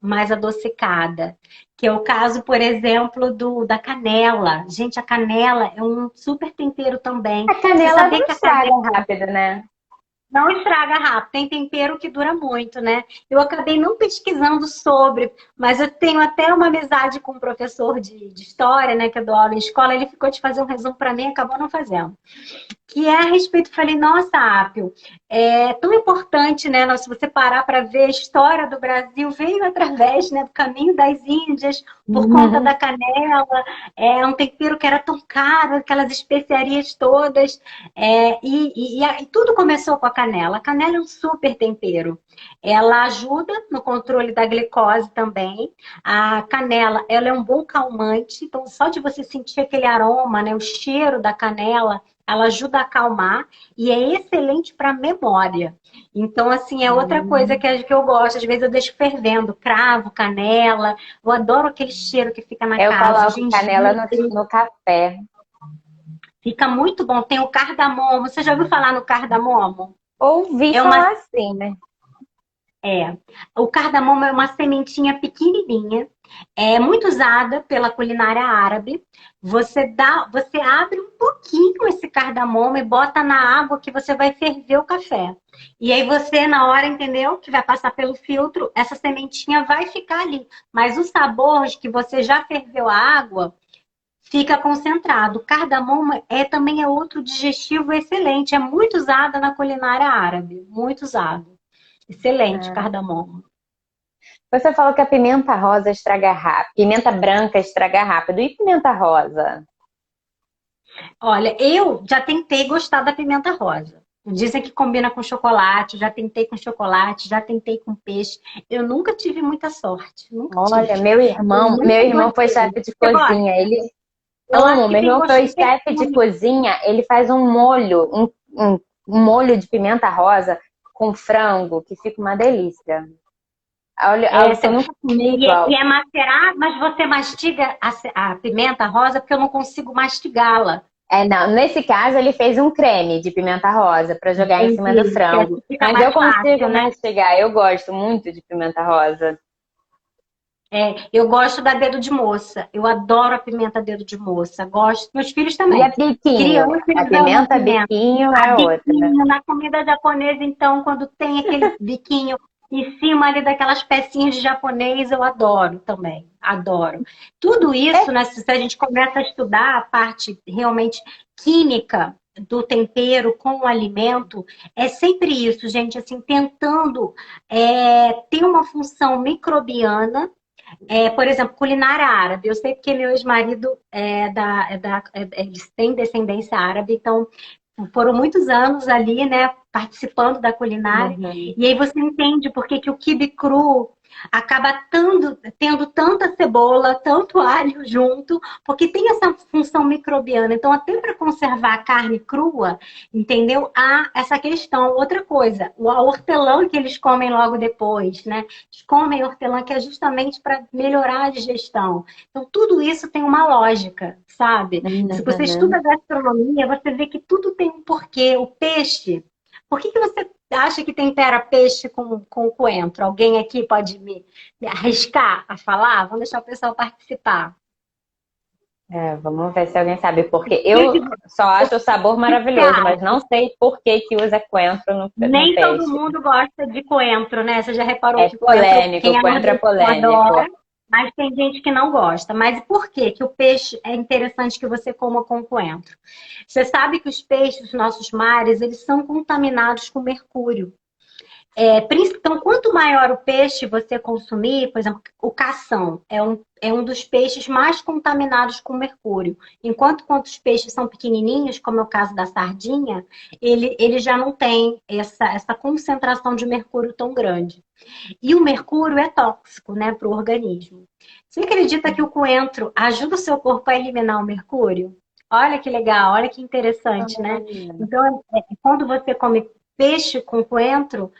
mais adocicada. Que é o caso, por exemplo, da canela. Gente, a canela é um super tempero também. a Você canela sabia não que a estraga canela rápido, né? não estraga rápido, tem tempero que dura muito, né? Eu acabei não pesquisando sobre, mas eu tenho até uma amizade com um professor de história, né, que eu dou aula em escola, ele ficou de fazer um resumo para mim e acabou não fazendo. Que é a respeito, falei, nossa, Apio, é tão importante, né? Se você parar para ver a história do Brasil, veio através, né, do caminho das Índias, por conta Uhum. da canela, é um tempero que era tão caro, aquelas especiarias todas, e tudo começou com a canela. A canela é um super tempero. Ela ajuda no controle da glicose também. A canela, ela é um bom calmante, então só de você sentir aquele aroma, né, o cheiro da canela, ela ajuda a acalmar e é excelente para memória. Então, assim, é outra coisa que eu gosto. Às vezes eu deixo fervendo, cravo, canela. Eu adoro aquele cheiro que fica na Eu casa, o coloco canela gengibre. no café. Fica muito bom. Tem o cardamomo. Você já ouviu falar no cardamomo? Ouvi É uma falar assim, né? O cardamomo é uma sementinha pequenininha, é muito usada pela culinária árabe. Você abre um pouquinho esse cardamomo e bota na água que você vai ferver o café. E aí você, na hora, entendeu? Que vai passar pelo filtro, essa sementinha vai ficar ali. Mas o sabor de que você já ferveu a água fica concentrado. O cardamomo também é outro digestivo excelente, é muito usado na culinária árabe, muito usado. Excelente, É. cardamomo. Você falou que a pimenta rosa estraga rápido, pimenta branca estraga rápido. E pimenta rosa? Olha, eu já tentei gostar da pimenta rosa. Dizem que combina com chocolate, já tentei com chocolate, já tentei com peixe. Eu nunca tive muita sorte, nunca Olha, tive. Eu meu nunca irmão foi gostei. chefe de Você gosta? cozinha. Ele Eu acho amo. que Meu tem irmão gosto foi de chefe de perfume. cozinha. Ele faz um molho, um molho de pimenta rosa com frango, que fica uma delícia. Olha, algo que Essa. eu nunca comi E igual. é macerado, mas você mastiga a pimenta rosa porque eu não consigo mastigá-la. É, não, nesse caso ele fez um creme de pimenta rosa para jogar em cima do Entendi. Que frango. assim fica Mas mais eu consigo fácil, né? mastigar. Eu gosto muito de pimenta rosa. É, eu gosto da dedo de moça. Eu adoro a pimenta dedo de moça. Gosto. Meus filhos E a também. biquinho? Crianças, A eles amam pimenta pimenta. biquinho A é outra. biquinho, na comida japonesa, então, quando tem aquele biquinho em cima ali daquelas pecinhas de japonês, eu adoro também. Adoro. Tudo É, isso, né, se a gente começa a estudar a parte realmente química do tempero com o alimento, é sempre isso, gente, assim, tentando ter uma função microbiana por exemplo, culinária árabe. Eu sei porque meu ex-marido eles têm descendência árabe, então foram muitos anos ali, né, participando da culinária. uhum. E aí você entende por que que o quibe cru acaba tendo tanta cebola, tanto alho junto, porque tem essa função microbiana. Então, até para conservar a carne crua, entendeu? Há essa questão. Outra coisa, o hortelã que eles comem logo depois, né? Eles comem hortelã que é justamente para melhorar a digestão. Então, tudo isso tem uma lógica, sabe? Se você Uhum. estuda gastronomia, você vê que tudo tem um porquê. O peixe. Por que que você acha que tempera peixe com coentro? Alguém aqui pode me arriscar a falar? Vamos deixar o pessoal participar. É, vamos ver se alguém sabe, porque eu só acho o sabor maravilhoso, mas não sei por que que usa coentro no Nem todo peixe. mundo gosta de coentro, né? Você já reparou É que coentro, polêmico, quem é coentro é nordestino polêmico. adora, mas tem gente que não gosta. Mas por que que o peixe é interessante que você coma com coentro? Você sabe que os peixes dos nossos mares, eles são contaminados com mercúrio. Então, quanto maior o peixe você consumir, por exemplo, o cação é um dos peixes mais contaminados com mercúrio. Enquanto quando os peixes são pequenininhos, como é o caso da sardinha, ele já não tem essa concentração de mercúrio tão grande. E o mercúrio é tóxico, né, para o organismo. Você acredita que o coentro ajuda o seu corpo a eliminar o mercúrio? Olha que legal, olha que interessante, né? Olha. Então, quando você come peixe com coentro,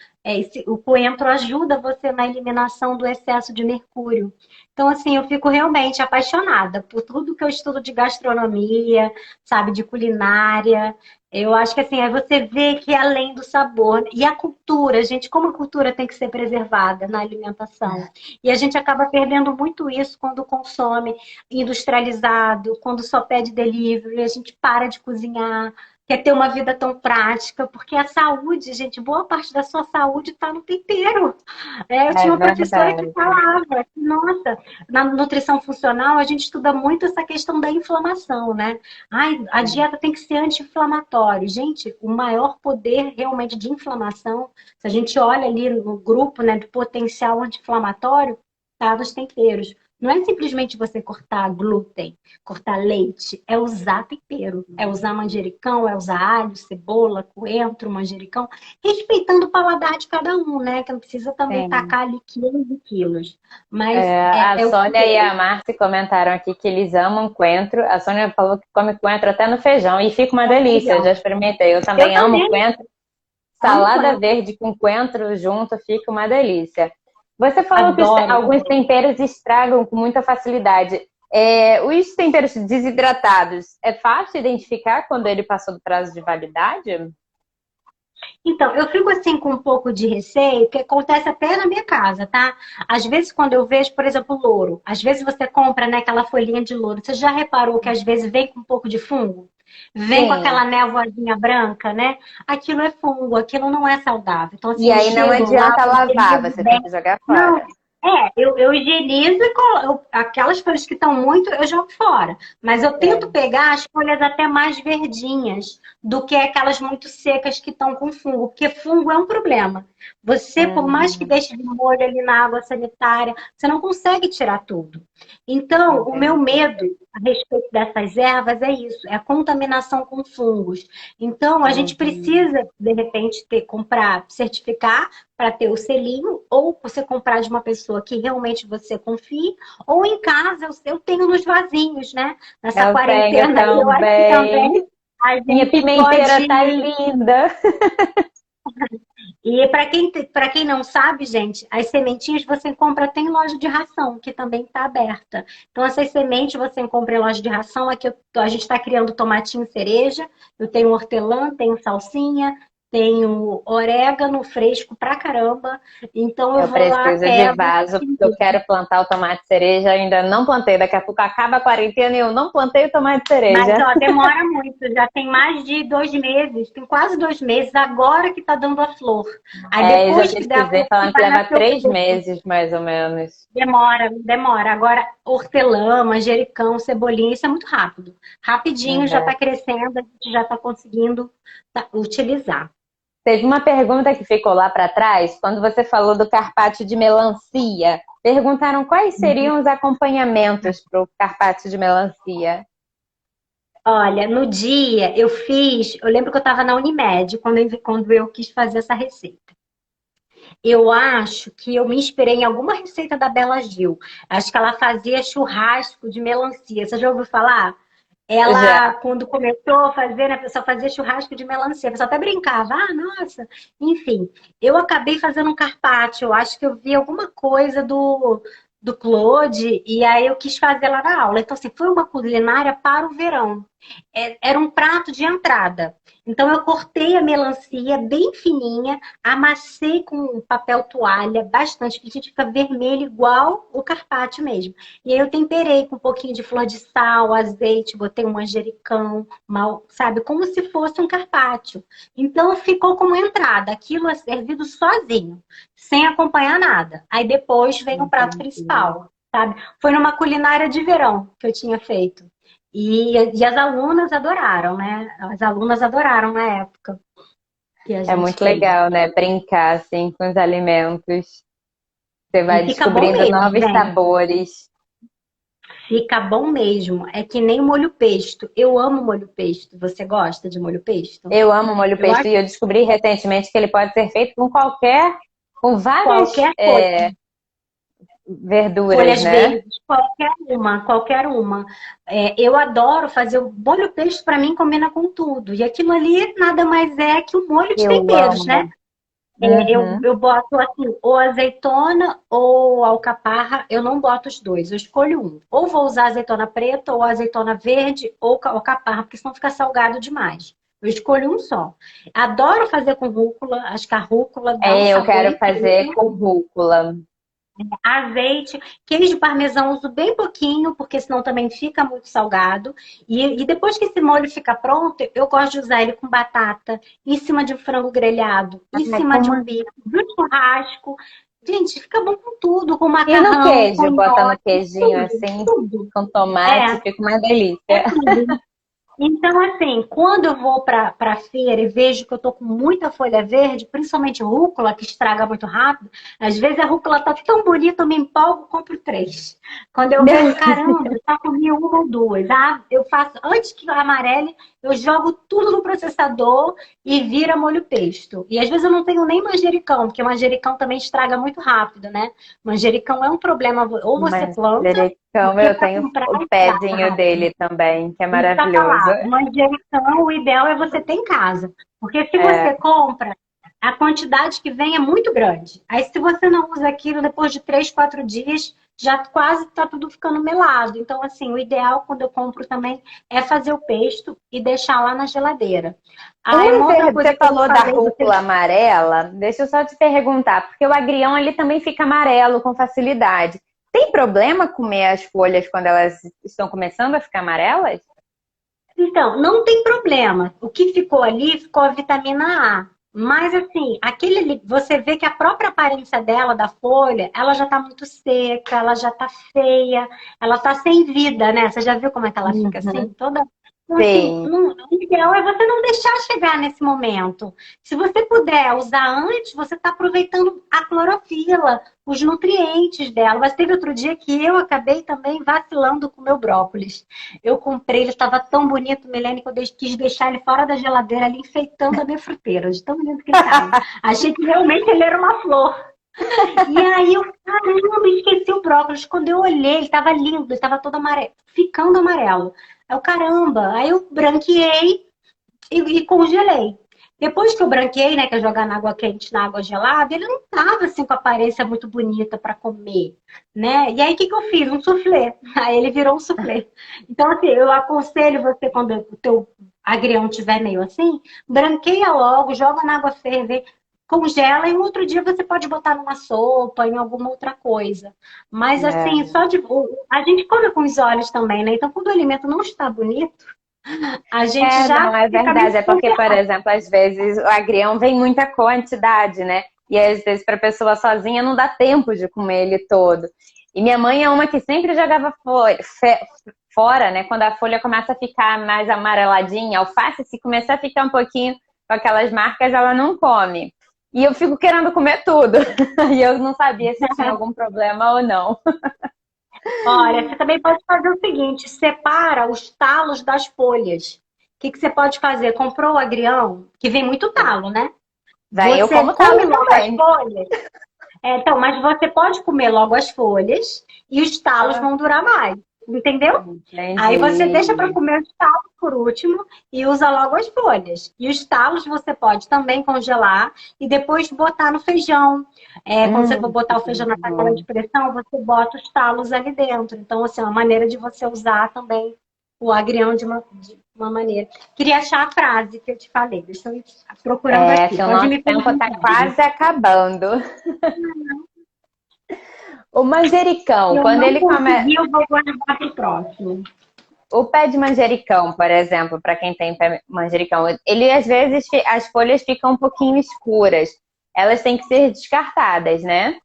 o coentro ajuda você na eliminação do excesso de mercúrio. Então, assim, eu fico realmente apaixonada por tudo que eu estudo de gastronomia, sabe, de culinária. Eu acho que assim, aí você vê que é além do sabor. E a cultura, gente, como a cultura tem que ser preservada na alimentação. E a gente acaba perdendo muito isso quando consome industrializado, quando só pede delivery, a gente para de cozinhar, quer ter uma vida tão prática, porque a saúde, gente, boa parte da sua saúde está no tempero. Eu É tinha uma professora que verdade. falava, nossa, na nutrição funcional a gente estuda muito essa questão da inflamação, né? Ai, a dieta tem que ser anti-inflamatória. Gente, o maior poder realmente de inflamação, se a gente olha ali no grupo, né, de potencial anti-inflamatório, tá nos temperos. Não é simplesmente você cortar glúten, cortar leite, é usar tempero, é usar manjericão, é usar alho, cebola, coentro, manjericão, respeitando o paladar de cada um, né? Que não precisa também Sim. tacar ali quilos e quilos. Mas É, a é o que Sônia e é. a Márcia comentaram aqui que eles amam coentro. A Sônia falou que come coentro até no feijão e fica uma delícia. Eu já experimentei. Eu Eu também amo também coentro. amo Salada coentro. verde com coentro junto fica uma delícia. Você falou que Adoro alguns também. temperos estragam com muita facilidade. Os temperos desidratados, é fácil identificar quando ele passou do prazo de validade? Então, eu fico assim com um pouco de receio, que acontece até na minha casa, tá? Às vezes, quando eu vejo, por exemplo, louro, às vezes você compra, né, aquela folhinha de louro. Você já reparou que às vezes vem com um pouco de fungo? Vem com Sim. aquela névoazinha branca, né? Aquilo é fungo, aquilo não é saudável. Então, E assim, eu aí não chego lá, adianta o lavar, delivery você tem bem. que jogar Não, fora. Eu higienizo e aquelas folhas que estão muito, eu jogo fora. Mas eu tento É. pegar as folhas até mais verdinhas do que aquelas muito secas que estão com fungo, porque fungo é um problema. Você, por mais que Uhum. deixe de molho ali na água sanitária, você não consegue tirar tudo. Então, o meu Entendi. medo a respeito dessas ervas é isso, é a contaminação com fungos. Então, a gente Uhum. precisa, de repente, comprar, certificar para ter o selinho, ou você comprar de uma pessoa que realmente você confie, ou em casa, eu tenho nos vasinhos, né? Nessa Eu tenho quarentena aí, eu acho que também também. a Minha gente pimenteira tá pode. linda. E para quem não sabe, gente, as sementinhas você compra até em loja de ração, que também está aberta. Então, essas sementes você compra em loja de ração. Aqui a gente está criando tomatinho cereja, eu tenho hortelã, tenho salsinha, tenho orégano fresco pra caramba. Então, eu Eu vou lá, preciso de pego. vaso, porque eu quero plantar o tomate cereja, ainda não plantei. Daqui a pouco acaba a quarentena e eu não plantei o tomate Mas, cereja. ó, demora muito. Já tem mais de 2 meses, tem quase 2 meses, agora que tá dando a flor. Aí É, eu já depois que der a pesquisei flor, que falando que vai leva nascer o 3 fruto. meses, mais ou menos. Demora, demora. Agora, hortelã, manjericão, cebolinha, isso é muito rápido. Rapidinho já Uhum. está crescendo, a gente já está conseguindo utilizar. Teve uma pergunta que ficou lá para trás, quando você falou do carpaccio de melancia. Perguntaram quais seriam os acompanhamentos para o carpaccio de melancia. Olha, no dia eu lembro que eu estava na Unimed quando eu quis fazer essa receita. Eu acho que eu me inspirei em alguma receita da Bela Gil. Acho que ela fazia churrasco de melancia. Você já ouviu falar? Já. Ela, quando começou a fazer, né, a pessoa fazia churrasco de melancia. A pessoa até brincava, ah, nossa. Enfim, eu acabei fazendo um carpaccio. Eu acho que eu vi alguma coisa do Claude e aí eu quis fazer lá na aula. Então, assim, foi uma culinária para o verão. Era um prato de entrada. Então, eu cortei a melancia bem fininha, amassei com papel toalha bastante, porque a gente fica vermelho igual o carpaccio mesmo. E aí eu temperei com um pouquinho de flor de sal, azeite, botei um manjericão, sabe, como se fosse um carpaccio. Então ficou como entrada, aquilo é servido sozinho, sem acompanhar nada. Aí depois vem o prato Entendi. principal, sabe? Foi numa culinária de verão que eu tinha feito. E as alunas adoraram, né? As alunas adoraram na época que a É gente muito fez. legal, né? Brincar assim com os alimentos. Você E vai fica bom descobrindo mesmo, novos gente. sabores. Fica bom mesmo. É que nem molho pesto. Eu amo molho pesto. Você gosta de molho pesto? Eu amo molho Eu pesto acho e eu descobri recentemente que ele pode ser feito com qualquer, com várias qualquer coisa. verduras, Folhas né? verdes, qualquer uma, qualquer uma. Eu adoro fazer o molho pesto, para mim combina com tudo. E aquilo ali nada mais é que um molho de Eu temperos, né? amo. Uhum. Eu boto assim, ou azeitona ou alcaparra, eu não boto os dois, eu escolho um. Ou vou usar azeitona preta, ou azeitona verde, ou alcaparra, porque senão fica salgado demais. Eu escolho um só. Adoro fazer com rúcula, acho que a rúcula dá um É, eu sabor quero fazer incrível. com rúcula. Azeite, queijo parmesão uso bem pouquinho, porque senão também fica muito salgado. E depois que esse molho fica pronto, eu gosto de usar ele com batata, em cima de um frango grelhado, em Ai, cima com de um uma... bife, de um churrasco. Gente, fica bom com tudo, com E no macarrão, com queijo, botando nhoque, queijinho tudo, assim, tudo. com tomate, É, fica uma é delícia. tudo. Então, assim, quando eu vou para a feira e vejo que eu tô com muita folha verde, principalmente rúcula, que estraga muito rápido, às vezes a rúcula tá tão bonita, eu me empolgo, compro três. Quando eu vejo, caramba, eu só comi uma ou duas. Ah, eu faço, antes que amarele, eu jogo tudo no processador e vira molho pesto. E às vezes eu não tenho nem manjericão, porque manjericão também estraga muito rápido, né? Manjericão é um problema, ou você planta, Manjericão, porque eu para tenho comprar o estraga pezinho rápido. dele também, que é Isso para maravilhoso. falar, manjericão, o ideal é você ter em casa. Porque se É, você compra, a quantidade que vem é muito grande. Aí se você não usa aquilo, depois de 3, 4 dias, já quase está tudo ficando melado. Então, assim, o ideal quando eu compro também é fazer o pesto e deixar lá na geladeira. Ah, uma outra você coisa que eu falou da falei, você rúcula amarela, deixa eu só te perguntar, porque o agrião ele também fica amarelo com facilidade. Tem problema comer as folhas quando elas estão começando a ficar amarelas? então, não tem problema. O que ficou ali ficou a vitamina A. Mas assim, você vê que a própria aparência dela, da folha, ela já tá muito seca, ela já tá feia, ela tá sem vida, né? Você já viu como é que ela fica assim? Uhum. Toda. Então, assim, Sim. o ideal é você não deixar chegar nesse momento. Se você puder usar antes, você está aproveitando a clorofila, os nutrientes dela. Mas teve outro dia que eu acabei também vacilando com o meu brócolis. Eu comprei, ele estava tão bonito, Milene, que eu quis deixar ele fora da geladeira ali, enfeitando a minha fruteira, de tão lindo que ele estava. Achei que realmente ele era uma flor. E aí eu, caramba, esqueci o brócolis. Quando eu olhei, ele estava lindo, ele estava todo amarelo, ficando amarelo. Aí eu, caramba, aí eu branqueei e congelei. Depois que eu branqueei, né, que é jogar na água quente, na água gelada, ele não tava assim com a aparência muito bonita para comer, né? E aí o que que eu fiz? Um soufflé. Aí ele virou um soufflé. Então assim, eu aconselho você quando o teu agrião tiver meio assim, branqueia logo, joga na água ferver, congela e no outro dia você pode botar numa sopa, em alguma outra coisa. Mas assim, É. a gente come com os olhos também, né? Então quando o alimento não está bonito, a gente É, já não, é fica meio verdade. É porque, por exemplo, às vezes o agrião vem muita quantidade, né? E às vezes para a pessoa sozinha não dá tempo de comer ele todo. E minha mãe é uma que sempre jogava fora, né? Quando a folha começa a ficar mais amareladinha, alface, se começar a ficar um pouquinho com aquelas marcas, ela não come. E eu fico querendo comer tudo. E eu não sabia se tinha algum problema ou não. Olha, você também pode fazer o seguinte: separa os talos das folhas. O que que você pode fazer? Comprou o agrião, que vem muito talo, né? Daí eu Você como come talo logo as também. folhas. Então, mas você pode comer logo as folhas e os talos Ah, vão durar mais. Entendeu? Aí você deixa para entendi. comer os talos por último e usa logo as folhas. E os talos você pode também congelar e depois botar no feijão. Quando você for botar o feijão na panela de Bom. pressão, você bota os talos ali dentro. Então, assim, é uma maneira de você usar também o agrião de uma maneira. Queria achar a frase que eu te falei. Deixa eu ir procurando É, aqui. que o Pode nosso me tempo está perguntar. quase acabando. O Se manjericão, eu quando não ele come. conseguir, eu vou guardar para o próximo. O pé de manjericão, por exemplo, para quem tem pé de manjericão, ele às vezes as folhas ficam um pouquinho escuras. Elas têm que ser descartadas, né?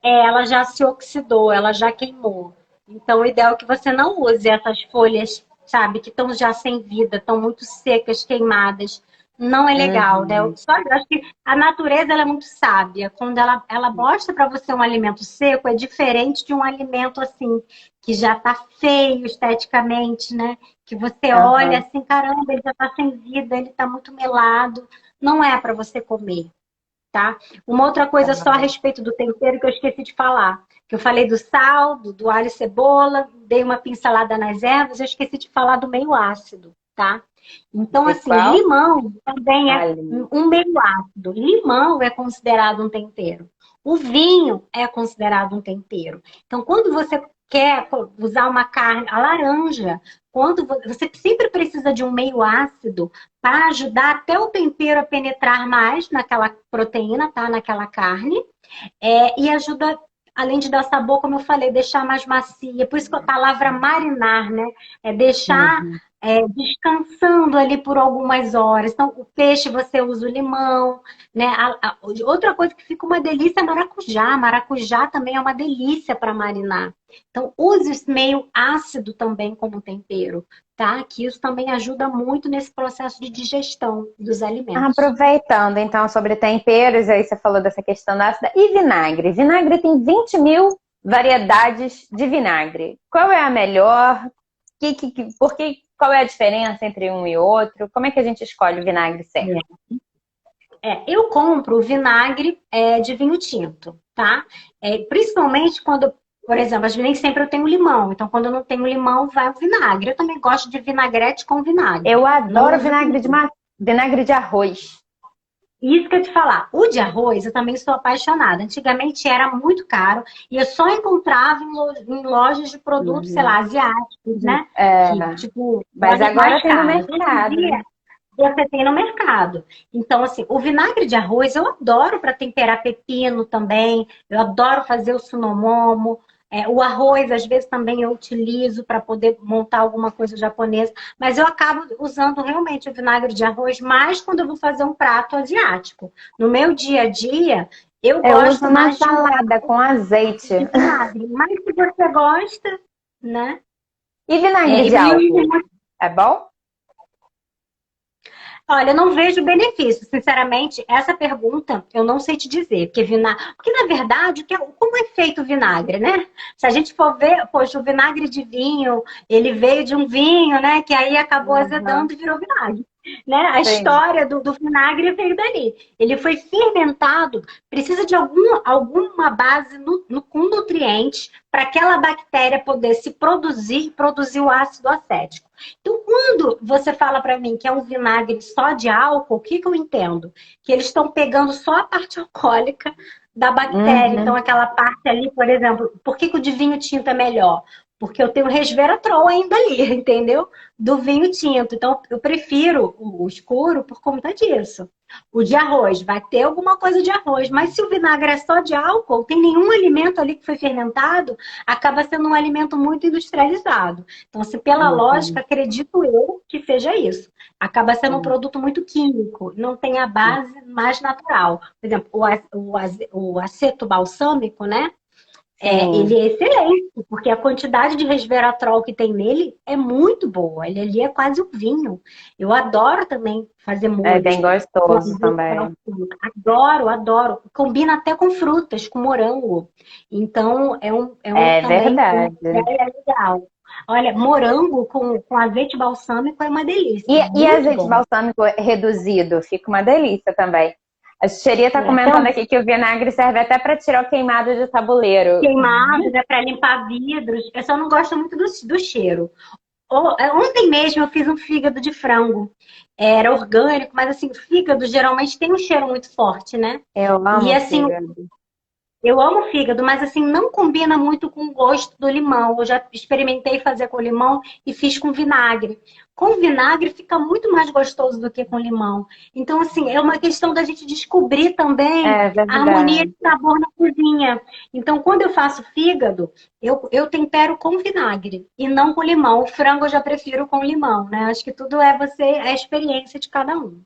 Ela já se oxidou, ela já queimou. Então, o ideal é que você não use essas folhas, sabe, que estão já sem vida, estão muito secas, queimadas. Não é legal, né? Uhum. Eu acho que a natureza ela é muito sábia. Quando ela mostra para você um alimento seco, é diferente de um alimento assim, que já está feio esteticamente, né? Que você olha Aham. assim, caramba, ele já está sem vida, ele está muito melado. Não é para você comer, tá? Uma outra Tá coisa só a bom. respeito do tempero que eu esqueci de falar. Que eu falei do sal, do alho e cebola, dei uma pincelada nas ervas, eu esqueci de falar do meio ácido, tá? Então, De assim, qual? limão também é Ali. um meio ácido. Limão é considerado um tempero. O vinho é considerado um tempero. Então, quando você quer usar uma carne, a laranja, quando você sempre precisa de um meio ácido para ajudar até o tempero a penetrar mais naquela proteína, tá? Naquela carne. E ajuda, além de dar sabor, como eu falei, deixar mais macia. Por isso que a palavra marinar, né? É deixar Uhum. descansando ali por algumas horas. Então, o peixe você usa o limão, né? Outra coisa que fica uma delícia é maracujá. Maracujá também é uma delícia para marinar. Então, use esse meio ácido também como tempero, tá? Que isso também ajuda muito nesse processo de digestão dos alimentos. Aproveitando então sobre temperos, aí você falou dessa questão da ácida. E vinagre? Vinagre tem 20 mil variedades de vinagre. Qual é a melhor? Qual é a diferença entre um e outro? Como é que a gente escolhe o vinagre certo? Eu compro o vinagre de vinho tinto, tá? Principalmente quando, por exemplo, nem sempre eu tenho limão. Então, quando eu não tenho limão, vai o vinagre. Eu também gosto de vinagrete com vinagre. Eu Não adoro uso limão. vinagre de arroz. E isso que eu te falar, o de arroz eu também sou apaixonada. Antigamente era muito caro e eu só encontrava em lojas de produtos, sei lá, Uhum. asiáticos, né? É, Que, tipo, mas lojas agora mais tem no caras. Hoje em mercado, né? dia, você tem no mercado. Então, assim, o vinagre de arroz eu adoro para temperar pepino também. Eu adoro fazer o sunomomo. O arroz, às vezes, também eu utilizo para poder montar alguma coisa japonesa. Mas eu acabo usando realmente o vinagre de arroz mais quando eu vou fazer um prato asiático. No meu dia a dia, eu Eu uso gosto na mais de um salada com azeite. de vinagre. Mas se você gosta, né? E vinagre É, de álcool? É bom? olha, eu não vejo benefício. Sinceramente, essa pergunta eu não sei te dizer. Porque na verdade, como é feito o vinagre, né? Se a gente for ver, poxa, o vinagre de vinho, ele veio de um vinho, né? Que aí acabou Uhum. azedando e virou vinagre. Né? A Sim. história do vinagre veio dali. Ele foi fermentado, precisa de alguma base com nutrientes para aquela bactéria poder se produzir e produzir o ácido acético. Então, quando você fala para mim que é um vinagre só de álcool, o que eu entendo? Que eles estão pegando só a parte alcoólica da bactéria. Então, Uhum. aquela parte ali, por exemplo, por que o de vinho tinto é melhor? Porque eu tenho resveratrol ainda ali, entendeu? Do vinho tinto. Então, eu prefiro o escuro por conta disso. O de arroz, vai ter alguma coisa de arroz, mas se o vinagre é só de álcool, tem nenhum alimento ali que foi fermentado, acaba sendo um alimento muito industrializado. Então, se pela lógica, Uhum. acredito eu que seja isso. Acaba sendo um Uhum. produto muito químico, não tem a base mais natural. Por exemplo, o aceto balsâmico, né? Ele Sim, é excelente, porque a quantidade de resveratrol que tem nele é muito boa. Ele ali é quase um vinho. Eu adoro também fazer é bem molhos com gostoso azeite também. balsâmico. Adoro, adoro. Combina até com frutas, com morango. Então, É também uma verdade. ideia legal. Olha, morango com azeite balsâmico é uma delícia, E muito azeite bom. balsâmico reduzido? Fica uma delícia também. A Xeria está comentando Então, aqui que o vinagre serve até para tirar o queimado de tabuleiro. queimado, né, para limpar vidros. Eu só não gosto muito do cheiro. Ontem mesmo eu fiz um fígado de frango. Era orgânico, mas assim, fígado geralmente tem um cheiro muito forte, né? Eu E amo assim, fígado. eu amo fígado, mas assim, não combina muito com o gosto do limão. Eu já experimentei fazer com limão e fiz com vinagre. Com vinagre fica muito mais gostoso do que com limão. Então, assim, é uma questão da gente descobrir também É a harmonia verdade. de sabor na cozinha. Então, quando eu faço fígado, eu tempero com vinagre e não com limão. O frango eu já prefiro com limão, né? Acho que tudo é a experiência de cada um.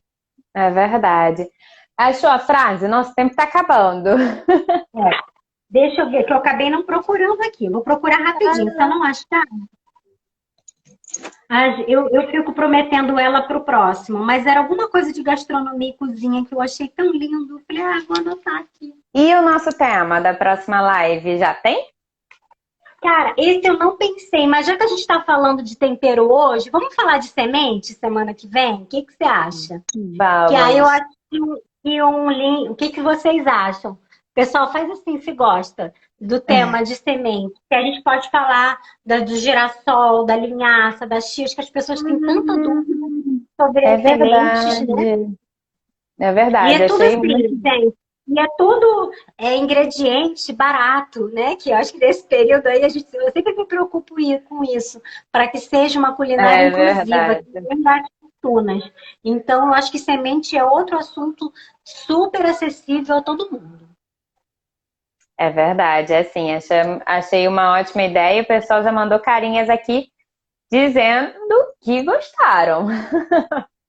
É verdade. Achou a frase? Nosso tempo está acabando. É. Deixa eu ver, que eu acabei não procurando aqui. Vou procurar rapidinho. Se eu não achar, eu fico prometendo ela para o próximo. Mas era alguma coisa de gastronomia e cozinha que eu achei tão lindo. Falei, vou anotar aqui. E o nosso tema da próxima live já tem? Cara, esse eu não pensei, mas já que a gente está falando de tempero hoje, vamos falar de semente semana que vem? O que você acha? Que aí eu Vamos. acho que um link. O que vocês acham? Pessoal, faz assim se gosta do tema de semente. Que a gente pode falar do girassol, da linhaça, da chia, que as pessoas têm tanta dúvida sobre É as sementes, né? verdade. É E verdade. é tudo Achei assim, muito. gente. E é tudo ingrediente barato, né? Que eu acho que nesse período aí eu sempre me preocupo com isso, para que seja uma culinária É inclusiva, verdade. que não gaste fortunas. Então, eu acho que semente é outro assunto super acessível a todo mundo. É verdade. É assim, achei uma ótima ideia. O pessoal já mandou carinhas aqui dizendo que gostaram.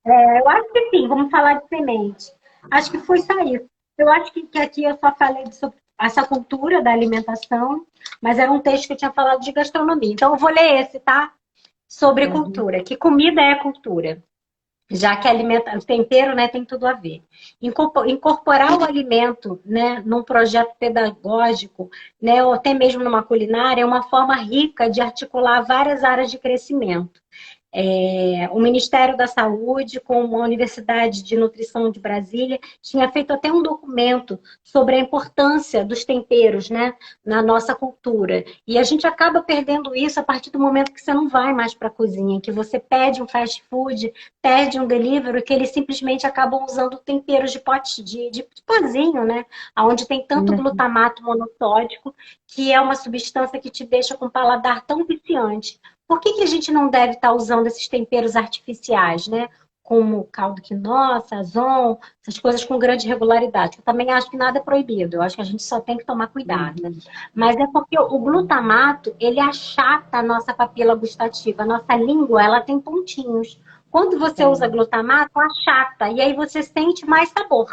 Eu acho que sim, vamos falar de semente. Acho que foi só isso. Eu acho que aqui eu só falei sobre essa cultura da alimentação, mas era um texto que eu tinha falado de gastronomia. Então, eu vou ler esse, tá? Sobre Uhum. cultura. Que comida é cultura? Já que o tempero, né, tem tudo a ver. Incorporar o alimento, né, num projeto pedagógico, né, ou até mesmo numa culinária, é uma forma rica de articular várias áreas de crescimento. O Ministério da Saúde, com a Universidade de Nutrição de Brasília, tinha feito até um documento sobre a importância dos temperos, né, na nossa cultura. E a gente acaba perdendo isso a partir do momento que você não vai mais para a cozinha, que você pede um fast food, pede um delivery, que eles simplesmente acabam usando temperos de pote, de pozinho, né, onde tem tanto Uhum. glutamato monossódico, que é uma substância que te deixa com o paladar tão viciante. Por que a gente não deve estar usando esses temperos artificiais, né? como caldo quinoa, sazon, essas coisas com grande regularidade. Eu também acho que nada é proibido, eu acho que a gente só tem que tomar cuidado. Mas é porque o glutamato, ele achata a nossa papila gustativa, a nossa língua, ela tem pontinhos. Quando você usa glutamato, achata, e aí você sente mais sabor.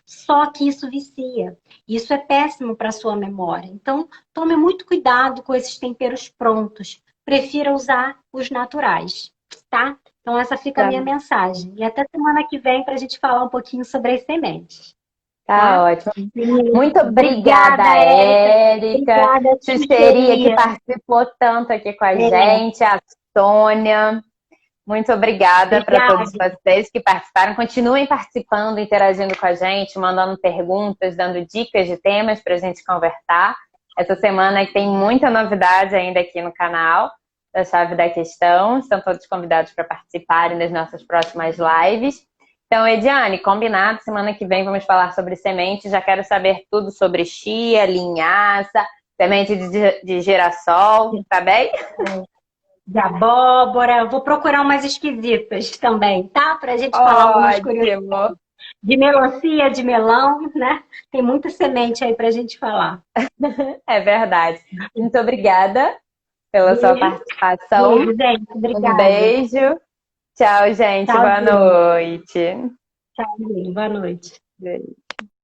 Só que isso vicia. Isso é péssimo para a sua memória. Então, tome muito cuidado com esses temperos prontos. Prefira usar os naturais, tá? Então, essa fica a Tá, minha mensagem. E até semana que vem para a gente falar um pouquinho sobre as sementes. tá Tá? ótimo. Muito obrigada, Obrigada, Érica. Érica. Obrigada, Xuxeria, que Xuxeria. participou tanto aqui com a É, gente, a Sônia. Muito obrigada para todos obrigada. vocês que participaram. Continuem participando, interagindo com a gente, mandando perguntas, dando dicas de temas para a gente conversar. Essa semana tem muita novidade ainda aqui no canal da Chave da Questão. Estão todos convidados para participarem das nossas próximas lives. Então, Ediane, combinado, semana que vem vamos falar sobre sementes. Já quero saber tudo sobre chia, linhaça, semente de girassol, tá bem? De abóbora. Vou procurar umas esquisitas também, tá? Pra gente falar algumas curiosidades. Ótimo! De melancia, de melão, né? Tem muita semente aí pra gente falar. É verdade. Muito obrigada pela sua Beijo. participação. Beijo, gente. Um Obrigada. beijo. Tchau, gente. Boa Tchauzinho. noite. Tchauzinho. Boa noite. Beijo.